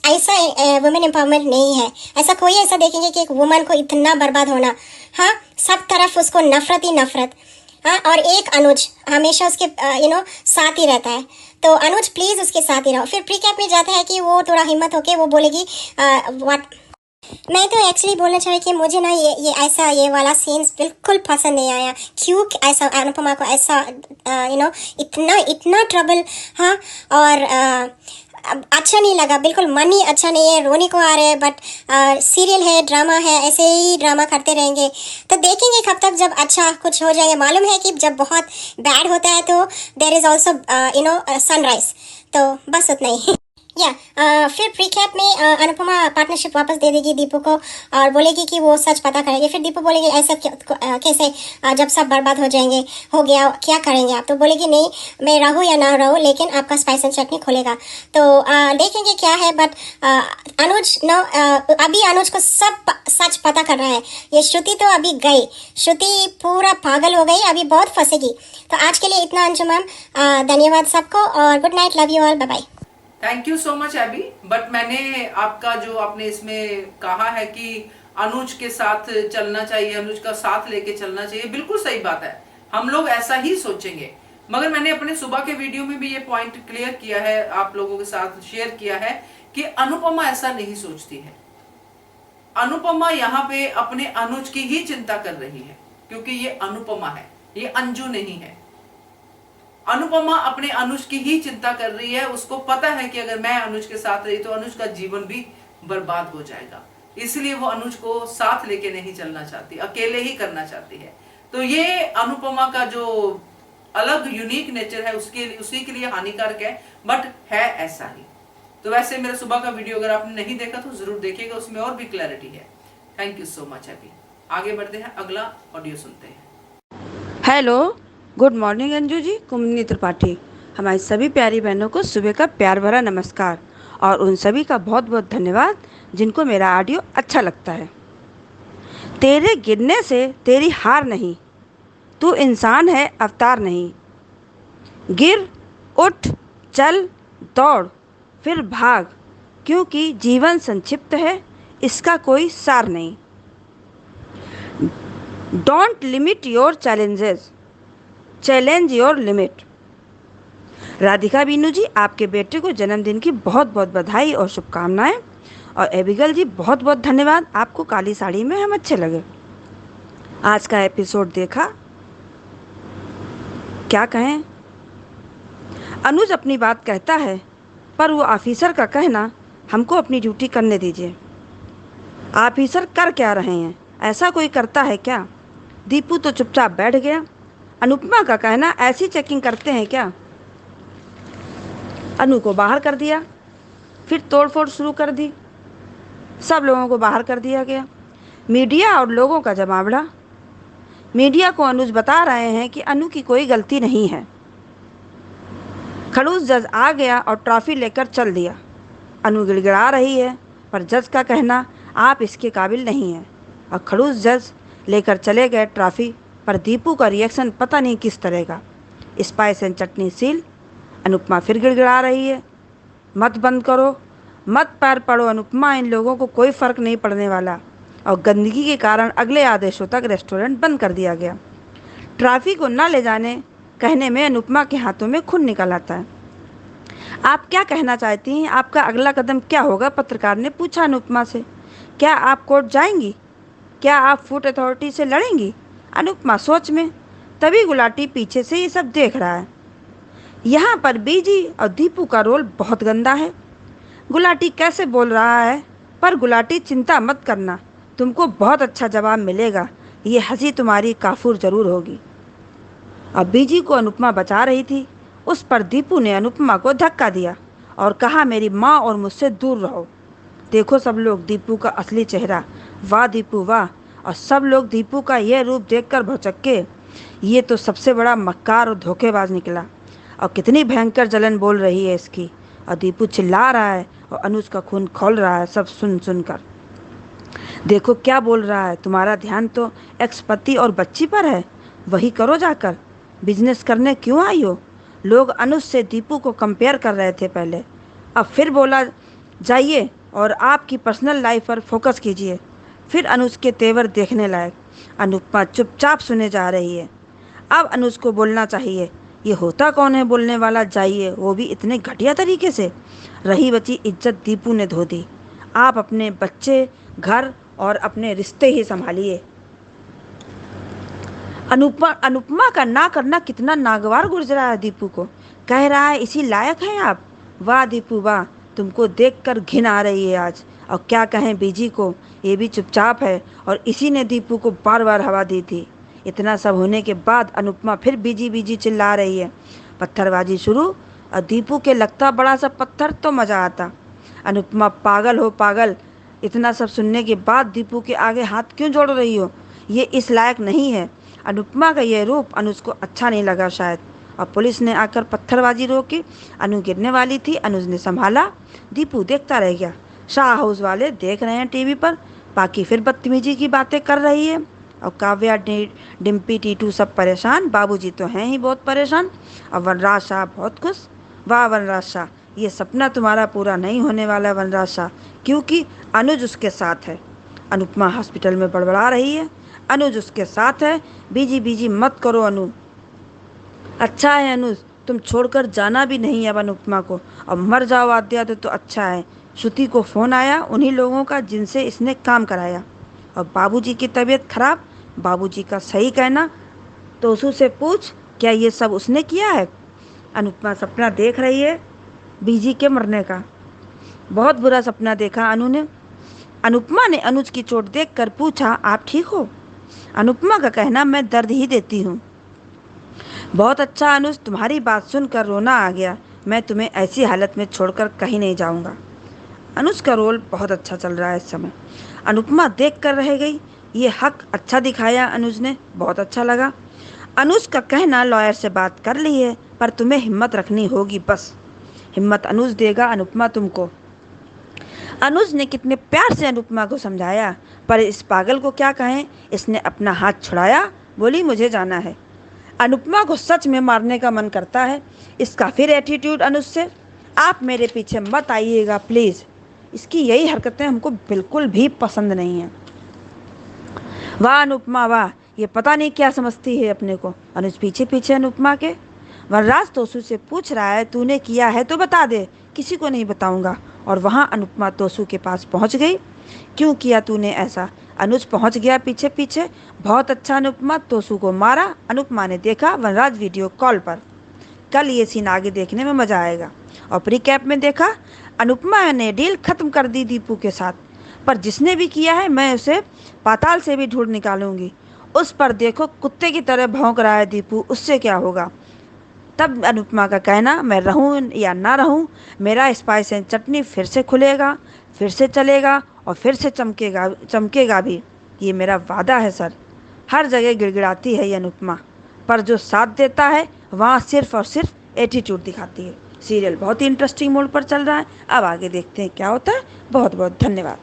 ऐसा वुमेन एम्पावरमेंट नहीं है। ऐसा कोई ऐसा देखेंगे कि एक वुमन को इतना बर्बाद होना। हाँ, सब तरफ उसको नफरत ही नफरत। हाँ, और एक अनुज हमेशा उसके साथ ही रहता है। तो अनुज प्लीज़ उसके साथ ही रहो। फिर प्री कैप में जाता है कि वो थोड़ा हिम्मत होके वो बोलेगी मैं तो एक्चुअली बोलना चाह रही कि मुझे ना ये वाला सीन्स बिल्कुल पसंद नहीं आया। क्यों ऐसा अनुपमा को ऐसा इतना ट्रबल। हाँ, और अच्छा नहीं लगा, बिल्कुल मन ही अच्छा नहीं है। रोने को आ रहे हैं, बट सीरियल है, ड्रामा है, ऐसे ही ड्रामा करते रहेंगे तो देखेंगे कब तक जब अच्छा कुछ हो जाएगा। मालूम है कि जब बहुत बैड होता है तो देयर इज़ ऑल्सो सनराइज। तो बस उतना ही। फिर प्री कैप में अनुपमा पार्टनरशिप वापस दे देगी दीपू को और बोलेगी कि वो सच पता करेंगे। फिर दीपू बोलेगी ऐसा कैसे, जब सब बर्बाद हो जाएंगे, हो गया, क्या करेंगे आप? तो बोलेगी नहीं, मैं रहूँ या ना रहूँ, लेकिन आपका स्पाइस एंड चटनी खोलेगा। तो देखेंगे क्या है। बट अनुज अभी अनुज को सब सच पता करना है। ये श्रुति तो अभी गई, श्रुति पूरा पागल हो गई, अभी बहुत फंसेगी। तो आज के लिए इतना अंजू मैम, धन्यवाद सबको और good night, love you all, bye bye. Thank you so much AB. But मैंने आपका जो आपने इसमें कहा है कि अनुज के साथ चलना चाहिए, अनुज का साथ लेके चलना चाहिए, बिल्कुल सही बात है। हम लोग ऐसा ही सोचेंगे। मगर मैंने अपने सुबह के वीडियो में भी ये पॉइंट क्लियर किया है, आप लोगों के साथ शेयर किया है कि अनुपमा ऐसा नहीं सोचती है। अनुपमा यहाँ पे अपने अनुज की ही चिंता कर रही है, क्योंकि ये अनुपमा है, ये अंजू नहीं है। अनुपमा अपने अनुज की ही चिंता कर रही है। उसको पता है कि अगर मैं अनुज के साथ रही तो अनुज का जीवन भी बर्बाद हो जाएगा, इसलिए वो अनुज को साथ लेके नहीं चलना चाहती, अकेले ही करना चाहती है। तो ये अनुपमा का जो अलग यूनिक नेचर है उसी के लिए हानिकारक है, बट है ऐसा ही। तो वैसे मेरा सुबह का वीडियो अगर आपने नहीं देखा तो जरूर देखिएगा, उसमें और भी क्लैरिटी है। Thank you so much. अभी आगे बढ़ते हैं, अगला ऑडियो सुनते हैं। Hello, good morning Anju ji, Kumni Tripathi. हमारी सभी प्यारी बहनों को सुबह का प्यार भरा नमस्कार और उन सभी का बहुत बहुत धन्यवाद जिनको मेरा ऑडियो अच्छा लगता है। तेरे गिरने से तेरी हार नहीं, तू इंसान है अवतार नहीं। गिर, उठ, चल, दौड़, फिर भाग, क्योंकि जीवन संक्षिप्त है, इसका कोई सार नहीं। Don't limit your challenges, challenge your limit. Radhika Binu ji, आपके बेटे को जन्मदिन की बहुत बहुत बधाई और शुभकामनाएं। और एबिगल जी, बहुत बहुत धन्यवाद, आपको काली साड़ी में हम अच्छे लगे। आज का एपिसोड देखा, क्या कहें। अनुज अपनी बात कहता है, पर वो ऑफिसर का कहना हमको अपनी ड्यूटी करने दीजिए। ऑफिसर कर क्या रहे हैं, ऐसा कोई करता है क्या? दीपू तो चुपचाप बैठ गया। अनुपमा का कहना ऐसी चेकिंग करते हैं क्या? अनु को बाहर कर दिया, फिर तोड़फोड़ शुरू कर दी, सब लोगों को बाहर कर दिया गया। मीडिया और लोगों का जमावड़ा। मीडिया को अनुज बता रहे हैं कि अनु की कोई गलती नहीं है। खड़ूस जज आ गया और ट्रॉफी लेकर चल दिया। अनु गिड़गिड़ा रही है, पर जज का कहना आप इसके काबिल नहीं हैं, और खड़ूस जज लेकर चले गए ट्रॉफी। पर दीपू का रिएक्शन पता नहीं किस तरह का। Spice and chutney seal. Anupama फिर गिड़गिड़ा रही है, मत बंद करो, मत पैर पड़ो अनुपमा, इन लोगों को कोई फ़र्क नहीं पड़ने वाला। और गंदगी के कारण अगले आदेशों तक रेस्टोरेंट बंद कर दिया गया। ट्रॉफी को न ले जाने कहने में अनुपमा के हाथों में खून निकल आता है। आप क्या कहना चाहती हैं, आपका अगला कदम क्या होगा? पत्रकार ने पूछा अनुपमा से। क्या आप कोर्ट जाएंगी? क्या आप फूड अथॉरिटी से लड़ेंगी? अनुपमा सोच में। तभी गुलाटी पीछे से ये सब देख रहा है। यहाँ पर बीजी और दीपू का रोल बहुत गंदा है। गुलाटी कैसे बोल रहा है, पर गुलाटी चिंता मत करना, तुमको बहुत अच्छा जवाब मिलेगा, ये हंसी तुम्हारी काफूर जरूर होगी। अब बीजी को अनुपमा बचा रही थी, उस पर दीपू ने अनुपमा को धक्का दिया और कहा मेरी माँ और मुझसे दूर रहो। देखो सब लोग दीपू का असली चेहरा, वाह दीपू वाह। और सब लोग दीपू का यह रूप देखकर भौचक्के। ये तो सबसे बड़ा मक्कार और धोखेबाज निकला। और कितनी भयंकर जलन बोल रही है इसकी। और दीपू चिल्ला रहा है और अनुज का खून खौल रहा है सब सुन सुनकर। देखो क्या बोल रहा है, तुम्हारा ध्यान तो एक्स पति और बच्ची पर है, वही करो जाकर। बिजनेस करने क्यों आई हो? लोग अनुज से दीपू को कंपेयर कर रहे थे पहले, अब फिर बोला जाइए और आपकी पर्सनल लाइफ पर फोकस कीजिए। फिर अनुज के तेवर देखने लायक। अनुपमा चुपचाप सुने जा रही है। अब अनुज को बोलना चाहिए। ये होता कौन है बोलने वाला, जाइए, वो भी इतने घटिया तरीके से। रही बची इज्जत दीपू ने धो दी। आप अपने बच्चे, घर और अपने रिश्ते ही संभालिए। अनुपमा का ना करना कितना नागवार गुजरा है दीपू को। कह रहा है इसी लायक हैं आप। वाह दीपू वाह, तुमको देखकर घिन आ रही है आज। और क्या कहें बीजी को, ये भी चुपचाप है और इसी ने दीपू को बार बार हवा दी थी। इतना सब होने के बाद अनुपमा फिर बीजी बीजी चिल्ला रही है। पत्थरबाजी शुरू। और दीपू के लगता बड़ा सा पत्थर तो मज़ा आता। अनुपमा पागल हो पागल। इतना सब सुनने के बाद दीपू के आगे हाथ क्यों जोड़ रही हो? ये इस लायक नहीं है। अनुपमा का ये रूप अनुज को अच्छा नहीं लगा शायद। और पुलिस ने आकर पत्थरबाजी रोकी। अनु गिरने वाली थी, अनुज ने संभाला। दीपू देखता रह गया। शाह हाउस वाले देख रहे हैं टीवी पर, बाकी फिर बदतमीजी की बातें कर रही है। और काव्या, डिम्पी, टीटू सब परेशान। बाबूजी तो हैं ही बहुत परेशान। और वनराज शाह बहुत खुश। वाह वनराज शाह, ये सपना तुम्हारा पूरा नहीं होने वाला वनराज शाह, क्योंकि अनुज उसके साथ है। अनुपमा हॉस्पिटल में बड़बड़ा रही है। अनुज उसके साथ है। बीजी बीजी मत करो अनु। अच्छा है अनुज, तुम छोड़कर जाना भी नहीं अब अनुपमा को, और मर जाओ आद्या तो अच्छा है। श्रुति को फ़ोन आया उन्हीं लोगों का जिनसे इसने काम कराया। और बाबूजी की तबीयत खराब। बाबूजी का सही कहना, तोसू से पूछ क्या ये सब उसने किया है? अनुपमा सपना देख रही है बीजी के मरने का। बहुत बुरा सपना देखा अनु ने। अनुपमा ने अनुज की चोट देखकर पूछा, आप ठीक हो? अनुपमा का कहना, मैं दर्द ही देती हूँ। बहुत अच्छा अनुज, तुम्हारी बात सुनकर रोना आ गया। मैं तुम्हें ऐसी हालत में छोड़कर कहीं नहीं जाऊँगा। अनुज का रोल बहुत अच्छा चल रहा है इस समय। अनुपमा देख कर रह गई। ये हक अच्छा दिखाया अनुज ने, बहुत अच्छा लगा। अनुज का कहना, लॉयर से बात कर ली है, पर तुम्हें हिम्मत रखनी होगी बस। हिम्मत अनुज देगा अनुपमा तुमको। अनुज ने कितने प्यार से अनुपमा को समझाया, पर इस पागल को क्या कहें। इसने अपना हाथ छुड़ाया, बोली मुझे जाना है। अनुपमा को सच में मारने का मन करता है। इसका फिर एटीट्यूड अनुज से। आप मेरे पीछे मत आइएगा प्लीज़। इसकी यही हरकतें हमको बिल्कुल भी पसंद नहीं हैं। वाह अनुपमा वाह, ये पता नहीं क्या समझती है अपने को। अनुज पीछे पीछे अनुपमा के। वनराज तोसू से पूछ रहा है, तूने किया है तो बता दे, किसी को नहीं बताऊंगा। और वहाँ अनुपमा तोसू के पास पहुँच गई। क्यों किया तूने ऐसा? अनुज पहुँच गया पीछे पीछे। बहुत अच्छा अनुपमा, तोसू को मारा। अनुपमा ने देखा वनराज वीडियो कॉल पर। कल ये सीन आगे देखने में मज़ा आएगा। और प्री कैप में देखा, अनुपमा ने डील ख़त्म कर दी दीपू के साथ। पर जिसने भी किया है मैं उसे पाताल से भी ढूंढ निकालूंगी। उस पर देखो कुत्ते की तरह भौंक रहा है दीपू, उससे क्या होगा? तब अनुपमा का कहना, मैं रहूं या ना रहूं, मेरा स्पाइस एंड चटनी फिर से खुलेगा, फिर से चलेगा और फिर से चमकेगा भी। ये मेरा वादा है सर। हर जगह गिड़गिड़ाती है ये अनुपमा, पर जो साथ देता है वहाँ सिर्फ और सिर्फ एटीट्यूड दिखाती है। सीरियल बहुत ही इंटरेस्टिंग मोड पर चल रहा है। अब आगे देखते हैं क्या होता है। बहुत बहुत धन्यवाद।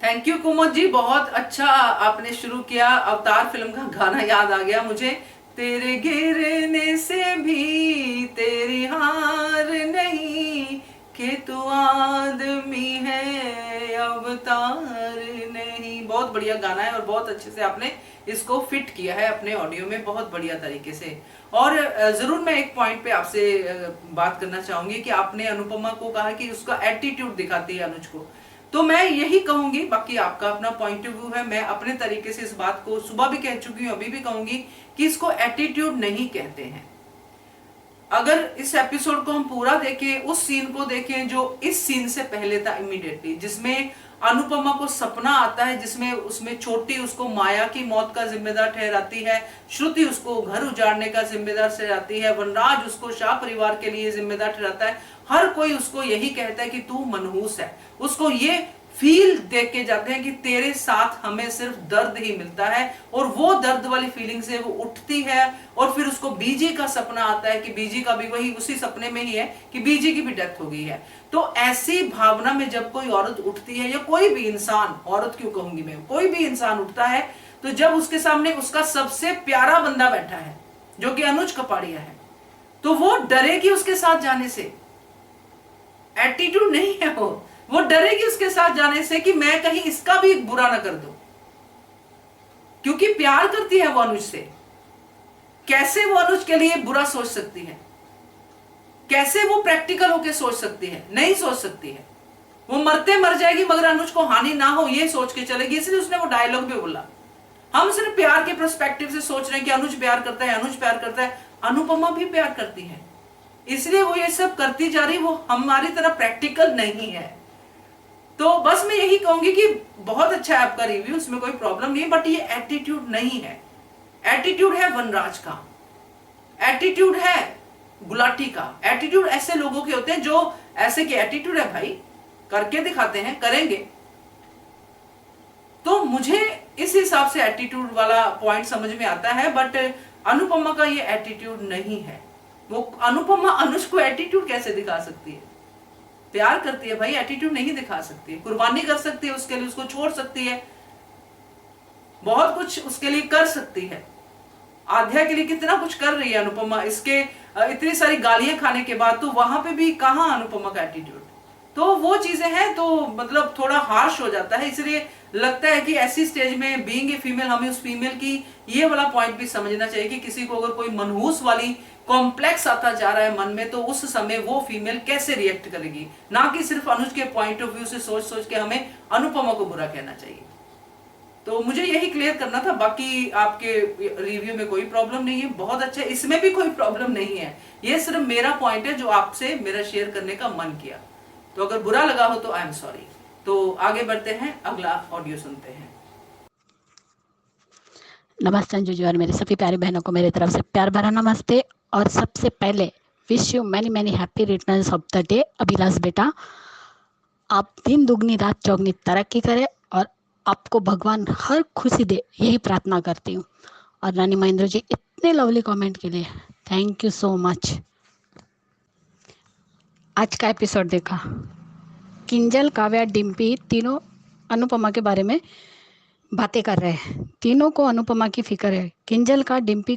थैंक यू कुमुद जी, बहुत अच्छा आपने शुरू किया। अवतार फिल्म का गाना याद आ गया मुझे। तेरे गिरने से भी तेरी हार नहीं, कि तू आदमी है अवतार नहीं। बहुत बढ़िया गाना है और बहुत अच्छे से आपने इसको फिट किया है अपने ऑडियो में, बहुत बढ़िया तरीके से। और जरूर मैं एक पॉइंट पे आपसे बात करना चाहूंगी कि आपने अनुपमा को कहा कि उसका एटीट्यूड दिखाती है अनुज को। तो मैं यही कहूंगी, बाकी आपका अपना पॉइंट ऑफ व्यू है। मैं अपने तरीके से इस बात को सुबह भी कह चुकी हूँ, अभी भी कहूंगी कि इसको एटीट्यूड नहीं कहते हैं। अगर इस एपिसोड को हम पूरा देखें, उस सीन को देखें जो इस सीन से पहले था इमीडिएटली, जिसमें अनुपमा को सपना आता है, जिसमें उसमें छोटी उसको माया की मौत का जिम्मेदार ठहराती है, श्रुति उसको घर उजाड़ने का जिम्मेदार ठहराती है, वनराज उसको शाह परिवार के लिए जिम्मेदार ठहराता है। हर कोई उसको यही कहता है कि तू मनहूस है। उसको ये फील देख के जाते हैं कि तेरे साथ हमें सिर्फ दर्द ही मिलता है, और वो दर्द वाली फीलिंग से वो उठती है, और फिर उसको बीजी का सपना आता है कि बीजी का भी वही उसी सपने में ही है कि बीजी की भी डेथ हो गई है। तो ऐसी भावना में जब कोई औरत उठती है, या कोई भी इंसान, औरत क्यों कहूंगी मैं, कोई भी इंसान उठता है, तो जब उसके सामने उसका सबसे प्यारा बंदा बैठा है जो कि अनुज कपाड़िया है, तो वो डरेगी उसके साथ जाने से। एटीट्यूड नहीं है वो डरेगी उसके साथ जाने से कि मैं कहीं इसका भी बुरा ना कर दूं, क्योंकि प्यार करती है वो अनुज से। कैसे वो अनुज के लिए बुरा सोच सकती है? कैसे वो प्रैक्टिकल होकर सोच सकती है? नहीं सोच सकती है। वो मरते मर जाएगी मगर अनुज को हानि ना हो ये सोच के चलेगी, इसलिए उसने वो डायलॉग भी बोला। हम सिर्फ प्यार के पर्सपेक्टिव से सोच रहे हैं कि अनुज प्यार करता है, अनुज प्यार करता है। अनुपमा भी प्यार करती है, इसलिए वो ये सब करती जा रही, वो हमारी तरह प्रैक्टिकल नहीं है। तो बस मैं यही कहूंगी कि बहुत अच्छा है आपका रिव्यू, उसमें कोई प्रॉब्लम नहीं, बट ये एटीट्यूड नहीं है। एटीट्यूड है वनराज का, एटीट्यूड है गुलाटी का। एटीट्यूड ऐसे लोगों के होते हैं जो ऐसे के एटीट्यूड है भाई, करके दिखाते हैं, करेंगे। तो मुझे इस हिसाब से एटीट्यूड वाला पॉइंट समझ में आता है, बट अनुपमा का ये एटीट्यूड नहीं है। वो अनुपमा अनुज को एटीट्यूड कैसे दिखा सकती है? प्यार करती है भाई, एटीट्यूड नहीं दिखा सकती है। कुर्बानी कर सकती है उसके लिए, उसको छोड़ सकती है, बहुत कुछ उसके लिए कर सकती है। आध्या के लिए कितना कुछ कर रही है अनुपमा, इसके इतनी सारी गालियां खाने के बाद, तो वहां पे भी कहां अनुपमा का एटीट्यूड? तो वो चीजें हैं, तो मतलब थोड़ा हार्श हो जाता है। इसलिए लगता है कि ऐसी स्टेज में बीइंग ए फीमेल हमें उस फीमेल की ये वाला पॉइंट भी समझना चाहिए कि किसी को अगर कोई मनहूस वाली कॉम्प्लेक्स आता जा रहा है मन में, तो उस समय वो फीमेल कैसे रिएक्ट करेगी, ना कि सिर्फ अनुज के पॉइंट ऑफ व्यू से सोच सोच के हमें अनुपमा को बुरा कहना चाहिए। तो मुझे यही क्लियर करना था। बाकी आपके रिव्यू में कोई प्रॉब्लम नहीं है, बहुत अच्छा है, इसमें भी कोई प्रॉब्लम नहीं है। ये सिर्फ मेरा पॉइंट है जो आपसे मेरा शेयर करने का मन किया। तो अगर बुरा लगा हो तो आई एम सॉरी। तो आगे बढ़ते हैं, अगला ऑडियो सुनते हैं। नमस्ते अंजू जी और मेरे सभी प्यारी बहनों को मेरी तरफ से प्यार भरा नमस्ते। और सबसे पहले wish you many many happy returns of the day. Abhilash बेटा, आप दिन दुगनी रात चौगनी तरक्की करें और आपको भगवान हर खुशी दे, यही प्रार्थना करती हूँ। और रानी महेंद्र जी, इतने लवली कमेंट के लिए थैंक यू सो मच। आज का एपिसोड देखा, किंजल, काव्या, डिम्पी तीनों अनुपमा के बारे में बातें कर रहे हैं। तीनों को अनुपमा की फिक्र है। किंजल का डिम्पी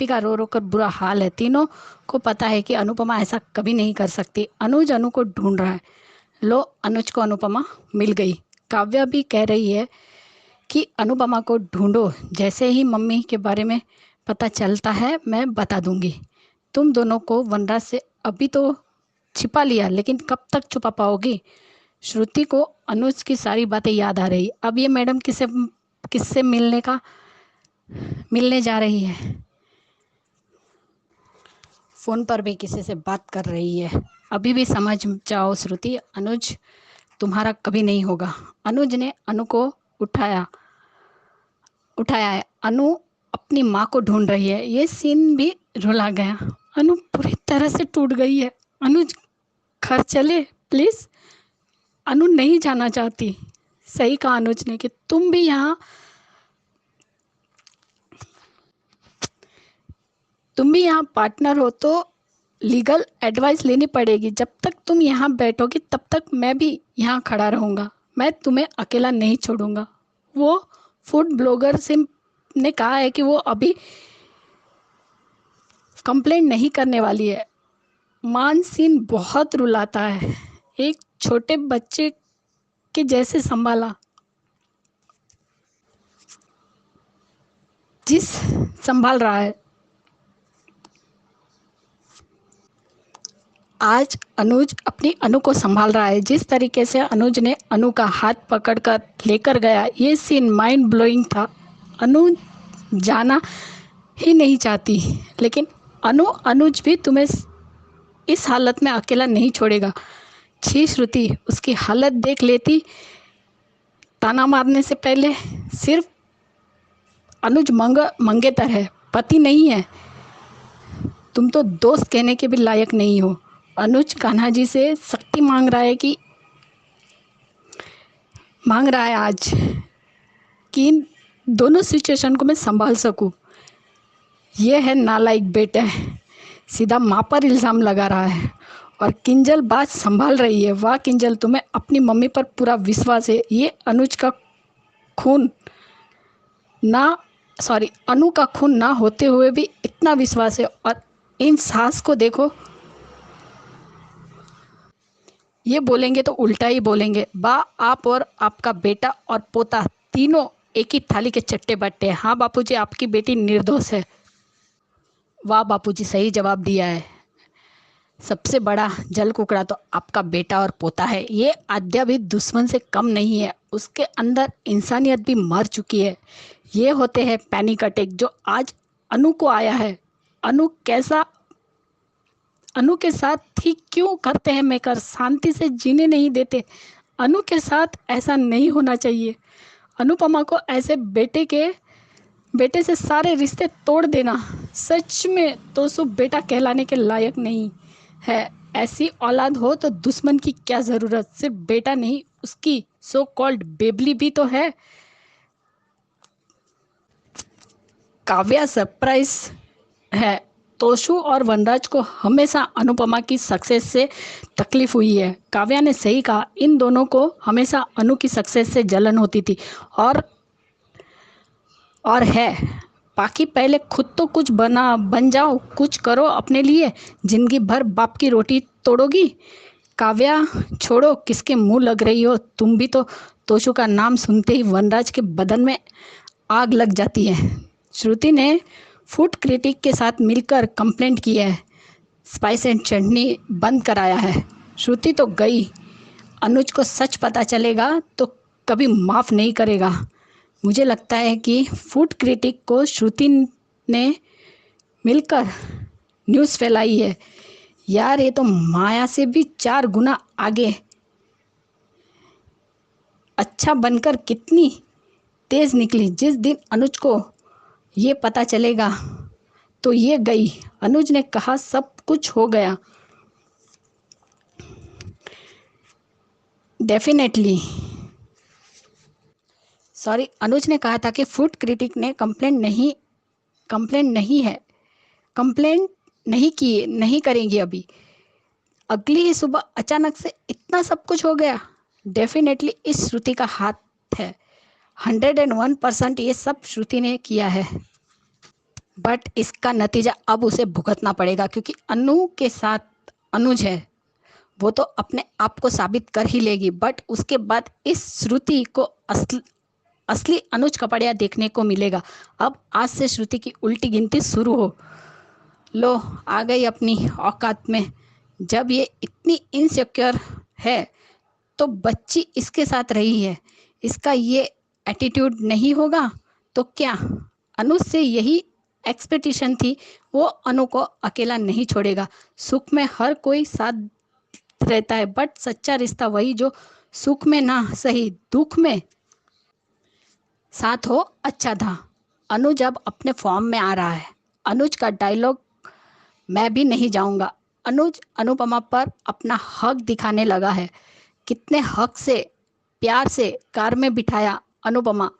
का रो रो कर बुरा हाल है। तीनों को पता है कि अनुपमा ऐसा कभी नहीं कर सकती। अनुज अनु को ढूंढ रहा है। लो, अनुज को अनुपमा मिल गई। काव्या भी कह रही है कि अनुपमा को ढूंढो, जैसे ही मम्मी के बारे में पता चलता है मैं बता दूंगी। तुम दोनों को वनराज से अभी तो छिपा लिया, लेकिन कब तक छुपा पाओगी? श्रुति को अनुज की सारी बातें याद आ रही। अब ये मैडम किससे मिलने जा रही है? फोन पर भी किसी से बात कर रही है। अभी भी समझ जाओ श्रुति, अनुज तुम्हारा कभी नहीं होगा। अनुज ने अनु को उठाया है। अनु अपनी माँ को ढूंढ रही है। ये सीन भी रुला गया। अनु पूरी तरह से टूट गई है। अनुज घर चले प्लीज। अनु नहीं जाना चाहती। सही कहा अनुज ने कि तुम भी यहाँ पार्टनर हो तो लीगल एडवाइस लेनी पड़ेगी। जब तक तुम यहाँ बैठोगी तब तक मैं भी यहाँ खड़ा रहूँगा। मैं तुम्हें अकेला नहीं छोड़ूंगा। वो फूड ब्लॉगर से ने कहा है कि वो अभी कंप्लेंट नहीं करने वाली है। मान सीन बहुत रुलाता है। एक छोटे बच्चे के जैसे संभाला, संभाल रहा है। आज अनुज अपनी अनु को संभाल रहा है। जिस तरीके से अनुज ने अनु का हाथ पकड़कर लेकर गया, ये सीन माइंड ब्लोइंग था। अनु जाना ही नहीं चाहती, लेकिन अनुज भी तुम्हें इस हालत में अकेला नहीं छोड़ेगा। छी श्रुति, उसकी हालत देख लेती। ताना मारने से पहले सिर्फ अनुज मंगेतर है, पति नहीं है। तुम तो दोस्त कहने के भी लायक नहीं हो। अनुज कान्हा जी से शक्ति मांग रहा है कि मांग रहा है आज कि इन दोनों सिचुएशन को मैं संभाल सकूं। ये है नालायक बेटा, सीधा माँ पर इल्ज़ाम लगा रहा है और किंजल बात संभाल रही है। वाह किंजल, तुम्हें अपनी मम्मी पर पूरा विश्वास है। ये अनुज का खून ना अनु का खून ना होते हुए भी इतना विश्वास है। और इन सास को देखो, ये बोलेंगे तो उल्टा ही बोलेंगे। बा, आप और आपका बेटा और पोता तीनों एक ही थाली के चट्टे बट्टे हैं। हाँ बापूजी, आपकी बेटी निर्दोष है। वाह बापूजी, सही जवाब दिया है। सबसे बड़ा जल कुकड़ा तो आपका बेटा और पोता है। ये आद्या भी दुश्मन से कम नहीं है, उसके अंदर इंसानियत भी मर चुकी है। ये होते हैं पैनिक अटैक जो आज अनु को आया है। अनु के साथ ही क्यों करते हैं मेकर, शांति से जीने नहीं देते। अनु के साथ ऐसा नहीं होना चाहिए। अनुपमा को ऐसे बेटे से सारे रिश्ते तोड़ देना सच में तोसु बेटा कहलाने के लायक नहीं है। ऐसी औलाद हो तो दुश्मन की क्या ज़रूरत। सिर्फ बेटा नहीं, उसकी सो कॉल्ड बेबली भी तो है। काव्या सरप्राइज है। तोशु और वनराज को हमेशा अनुपमा की सक्सेस से तकलीफ हुई है। काव्या ने सही कहा, इन दोनों को हमेशा अनु की सक्सेस से जलन होती थी और है। बाकी पहले खुद तो कुछ बन जाओ, कुछ करो अपने लिए। जिंदगी भर बाप की रोटी तोड़ोगी। काव्या छोड़ो, किसके मुंह लग रही हो तुम भी तो। तोशु का नाम सुनते ही वनराज के बदन में आग लग जाती है। श्रुति ने फूड क्रिटिक के साथ मिलकर कंप्लेंट की है, स्पाइस एंड चटनी बंद कराया है। श्रुति तो गई, अनुज को सच पता चलेगा तो कभी माफ़ नहीं करेगा। मुझे लगता है कि फूड क्रिटिक को श्रुति ने मिलकर न्यूज़ फैलाई है। यार, ये तो माया से भी 4 गुना आगे। अच्छा बनकर कितनी तेज़ निकली। जिस दिन अनुज को ये पता चलेगा तो ये गई। अनुज ने कहा सब कुछ हो गया। डेफिनेटली अनुज ने कहा था कि फूड क्रिटिक ने कंप्लेंट नहीं करेंगी अभी। अगली ही सुबह अचानक से इतना सब कुछ हो गया। डेफिनेटली इस श्रुति का हाथ है। 101% ये सब श्रुति ने किया है। बट इसका नतीजा अब उसे भुगतना पड़ेगा, क्योंकि अनु के साथ अनुज है। वो तो अपने आप को साबित कर ही लेगी। बट उसके बाद इस श्रुति को असली अनुज कपड़िया देखने को मिलेगा। अब आज से श्रुति की उल्टी गिनती शुरू हो। लो, आ गई अपनी औकात में। जब ये इतनी इनसिक्योर है तो बच्ची इसके साथ रही है, इसका ये एटीट्यूड नहीं होगा तो क्या। अनुज से यही एक्सपेक्टेशन थी। वो अनु को अकेला नहीं छोड़ेगा। सुख में हर कोई साथ रहता है, बट सच्चा रिश्ता वही जो सुख में ना सही दुख में साथ हो। अच्छा था। अनुज अब अपने फॉर्म में आ रहा है। अनुज का डायलॉग मैं भी नहीं जाऊंगा। अनुज अनुपमा पर अपना हक दिखाने लगा है। कितने हक से प्यार से कार में बिठाया अनुपमा।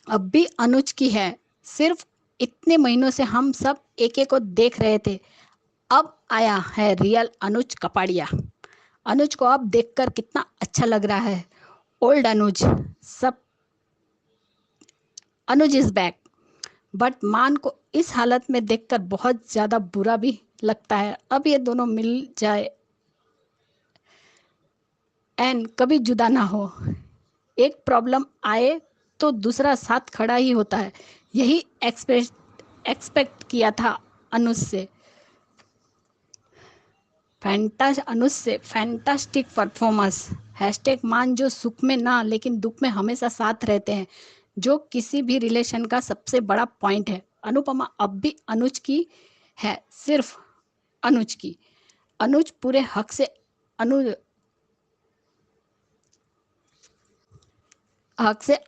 अब भी अनुज की है। सिर्फ इतने महीनों से हम सब एक एक को देख रहे थे। अब आया है रियल अनुज कपाड़िया। अनुज को अब देखकर कितना अच्छा लग रहा है। ओल्ड अनुज, सब अनुज इज बैक। बट मान को इस हालत में देखकर बहुत ज़्यादा बुरा भी लगता है। अब ये दोनों मिल जाए एंड कभी जुदा ना हो। एक प्रॉब्लम आए तो दूसरा साथ खड़ा ही होता है। यही एक्सपेक्ट किया था अनुज से। अनुज से फैंटास्टिक परफॉर्मेंस। #मान जो सुख में ना लेकिन दुख में हमेशा साथ रहते हैं, जो किसी भी रिलेशन का सबसे बड़ा पॉइंट है। अनुपमा अब भी अनुज की है, सिर्फ अनुज की। अनुज पूरे हक से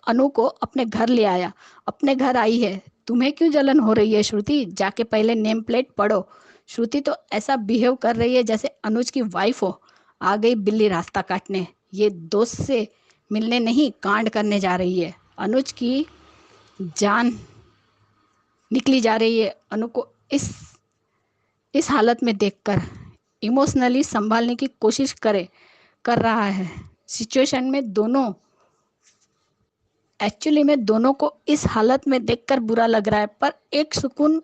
अनु को अपने घर ले आया। अपने घर आई है। तुम्हें क्यों जलन हो रही है श्रुति? जाके पहले नेम प्लेट पढ़ो। श्रुति तो ऐसा बिहेव कर रही है जैसे अनुज की वाइफ हो। आ गई बिल्ली रास्ता काटने। ये दोस्त से मिलने नहीं, कांड करने जा रही है। अनुज की जान निकली जा रही है। अनु को इस हालत में देखकर इमोशनली संभालने की कोशिश कर रहा है। सिचुएशन में दोनों को इस हालत में देखकर बुरा लग रहा है, पर एक सुकून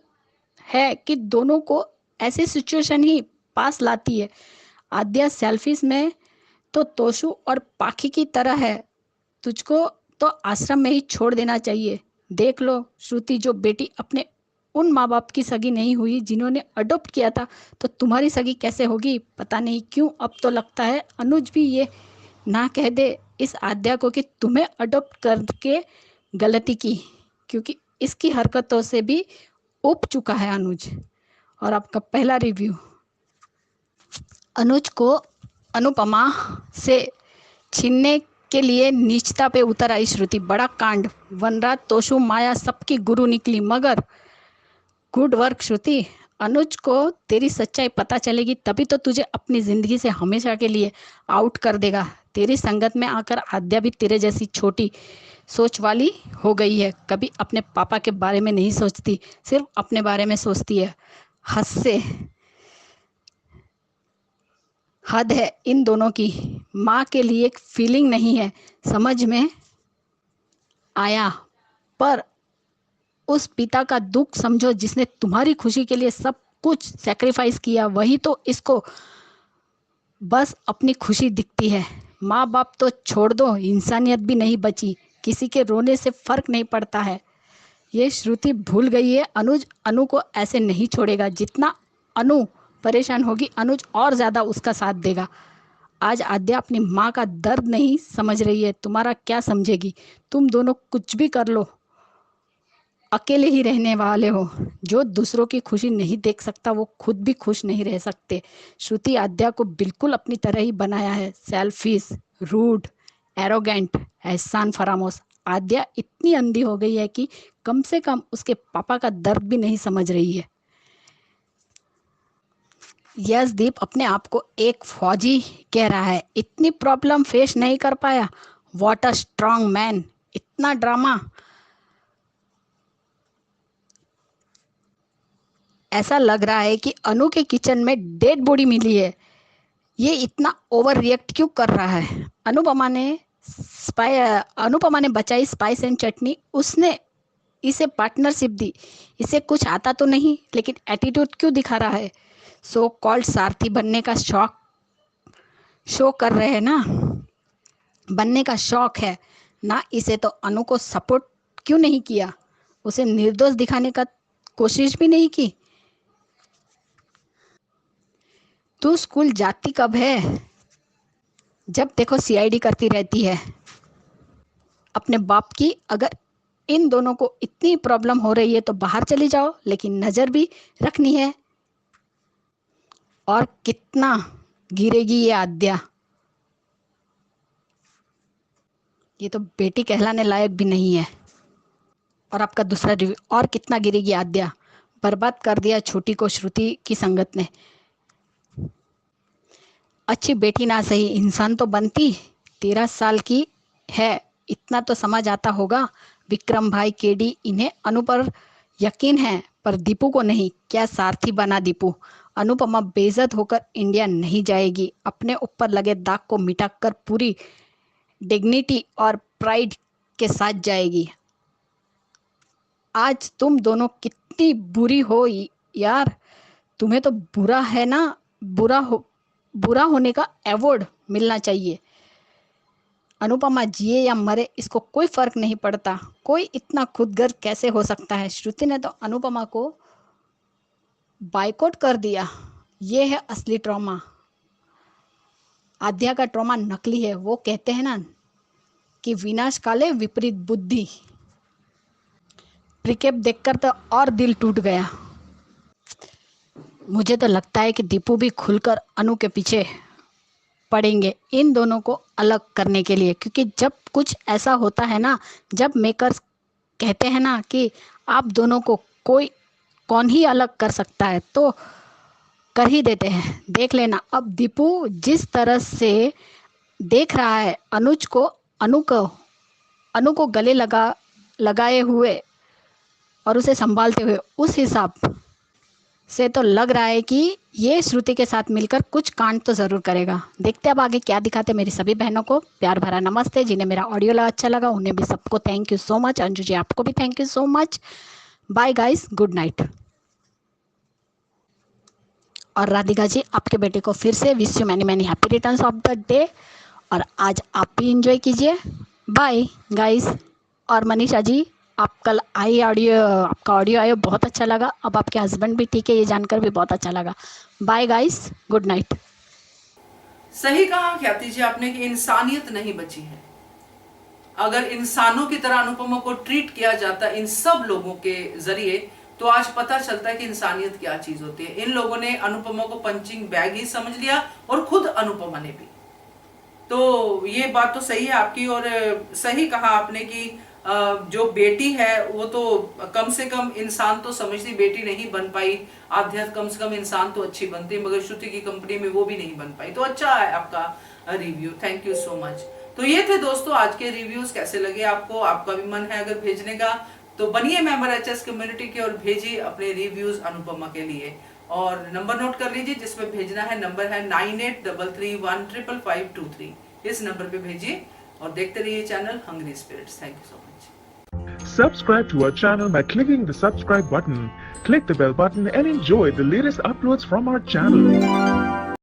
है कि दोनों को ऐसी सिचुएशन ही पास लाती है। आद्या सेल्फिश में तो तोशु और पाखी की तरह है। तुझको तो आश्रम में ही छोड़ देना चाहिए। देख लो श्रुति, जो बेटी अपने उन माँ बाप की सगी नहीं हुई जिन्होंने अडॉप्ट किया था, तो तुम्हारी सगी कैसे होगी? पता नहीं क्यों अब तो लगता है अनुज भी ये ना कह दे इस आद्या को कि तुम्हें अडॉप्ट करके गलती की, क्योंकि इसकी हरकतों से भी उब चुका है अनुज। और आपका पहला रिव्यू, अनुज को अनुपमा से छीनने के लिए नीचता पे उतर आई श्रुति। बड़ा कांड, वनराज, तोशु, माया सबकी गुरु निकली, मगर गुड वर्क श्रुति। अनुज को तेरी सच्चाई पता चलेगी तभी तो तुझे अपनी जिंदगी से हमेशा के लिए आउट कर देगा। तेरी संगत में आकर आद्या भी तेरे जैसी छोटी सोच वाली हो गई है। कभी अपने पापा के बारे में नहीं सोचती, सिर्फ अपने बारे में सोचती है। हद है इन दोनों की। माँ के लिए एक फीलिंग नहीं है, समझ में आया, पर उस पिता का दुख समझो जिसने तुम्हारी खुशी के लिए सब कुछ सैक्रिफाइस किया। वही तो इसको बस अपनी खुशी दिखती है। माँ बाप तो छोड़ दो, इंसानियत भी नहीं बची। किसी के रोने से फर्क नहीं पड़ता है। ये श्रुति भूल गई है अनुज अनु को ऐसे नहीं छोड़ेगा। जितना अनु परेशान होगी, अनुज और ज़्यादा उसका साथ देगा। आज आद्या अपनी माँ का दर्द नहीं समझ रही है, तुम्हारा क्या समझेगी? तुम दोनों कुछ भी कर लो, अकेले ही रहने वाले हो। जो दूसरों की खुशी नहीं देख सकता वो खुद भी खुश नहीं रह सकते। श्रुति आद्या को बिल्कुल अपनी तरह ही बनाया है। सेल्फिश, रूड, एरोगेंट, एहसान फरामोश। आद्या इतनी अंधी हो गई है कि कम से कम उसके पापा का दर्द भी नहीं समझ रही है। यशदीप अपने आप को एक फौजी कह रहा है। इतनी प्रॉब्लम फेस नहीं कर पाया, व्हाट अ स्ट्रांग मैन। इतना ड्रामा, ऐसा लग रहा है कि अनु के किचन में डेड बॉडी मिली है। ये इतना ओवर रिएक्ट क्यों कर रहा है? अनुपमा ने बचाई स्पाइस एंड चटनी, उसने इसे पार्टनरशिप दी। इसे कुछ आता तो नहीं, लेकिन एटीट्यूड क्यों दिखा रहा है? सो कॉल्ड सारथी बनने का शो कर रहे हैं ना, बनने का शौक है ना इसे, तो अनु को सपोर्ट क्यों नहीं किया? उसे निर्दोष दिखाने का कोशिश भी नहीं की। तू स्कूल जाती कब है? जब देखो सीआईडी करती रहती है अपने बाप की। अगर इन दोनों को इतनी प्रॉब्लम हो रही है तो बाहर चली जाओ, लेकिन नजर भी रखनी है। और कितना गिरेगी ये आद्या, ये तो बेटी कहलाने लायक भी नहीं है। और आपका दूसरा रिव्यू, और कितना गिरेगी आद्या, बर्बाद कर दिया छोटी को श्रुति की संगत ने। अच्छी बेटी ना सही, इंसान तो बनती। 13 साल की है, इतना तो समझ आता होगा। विक्रम भाई, केडी, इन्हें अनु पर यकीन है, पर दीपू को नहीं। क्या सारथी बना दीपू। अनुपमा बेइज्जत होकर इंडिया नहीं जाएगी। अपने ऊपर लगे दाग को मिटाकर पूरी डिग्निटी और प्राइड के साथ जाएगी। आज तुम दोनों कितनी बुरी हो यार, तुम्हें तो बुरा है ना, बुरा होने का अवार्ड मिलना चाहिए। अनुपमा जिए या मरे इसको कोई फर्क नहीं पड़ता। कोई इतना खुदगर्ज कैसे हो सकता है? श्रुति ने तो अनुपमा को बाइकआउट कर दिया। ये है असली ट्रॉमा। आद्या का ट्रॉमा नकली है। वो कहते हैं ना कि विनाश काले विपरीत बुद्धि। प्रिकेप देखकर तो और दिल टूट गया। मुझे तो लगता है कि दीपू भी खुलकर अनु के पीछे पड़ेंगे इन दोनों को अलग करने के लिए, क्योंकि जब कुछ ऐसा होता है ना, जब मेकर्स कहते हैं ना कि आप दोनों को कौन ही अलग कर सकता है, तो कर ही देते हैं। देख लेना अब दीपू जिस तरह से देख रहा है अनु को गले लगाए हुए और उसे संभालते हुए, उस हिसाब से तो लग रहा है कि ये श्रुति के साथ मिलकर कुछ कांड तो ज़रूर करेगा। देखते अब आगे क्या दिखाते। मेरी सभी बहनों को प्यार भरा नमस्ते। जिन्हें मेरा ऑडियो अच्छा लगा उन्हें भी सबको thank you so much. Anju ji आपको भी thank you so much. Bye guys, good night. और राधिका जी, आपके बेटे को फिर से wish you many many happy returns of the day. और आज आप भी इंजॉय कीजिए। Bye guys. और मनीषा जी, आप कल आपका ऑडियो आया, बहुत अच्छा लगा। अब आपके हस्बैंड भी ठीक है, ये जानकर भी बहुत अच्छा लगा। Bye guys, good night. सही कहा ख्याति जी आपने कि इंसानियत नहीं बची है। अगर इंसानों की तरह अनुपमा को ट्रीट किया जाता इन सब लोगों के जरिए, तो आज पता चलता है कि इंसानियत क्या चीज होती है। इन लोगों ने अनुपमा को पंचिंग बैग ही समझ लिया और खुद अनुपमा ने भी। तो ये बात तो सही है आपकी। और सही कहा आपने कि जो बेटी है वो तो कम से कम इंसान तो समझती, बेटी नहीं बन पाई आध्यात्म, कम से कम इंसान तो अच्छी बनती, मगर श्रुति की कंपनी में वो भी नहीं बन पाई। तो अच्छा है आपका review, thank you so much. तो ये थे दोस्तों आज के रिव्यूज। कैसे लगे आपको? आपका भी मन है अगर भेजने का तो बनिए मेंबर एचएस कम्युनिटी के और भेजिए अपने रिव्यूज अनुपमा के लिए। और नंबर नोट कर लीजिए जिसमें भेजना है, नंबर है 9833155523। इस नंबर पे भेजिए और देखते रहिए channel hungry spirits. Thank you so much. Subscribe to our channel by clicking the subscribe button. Click the bell button and enjoy the latest uploads from our channel.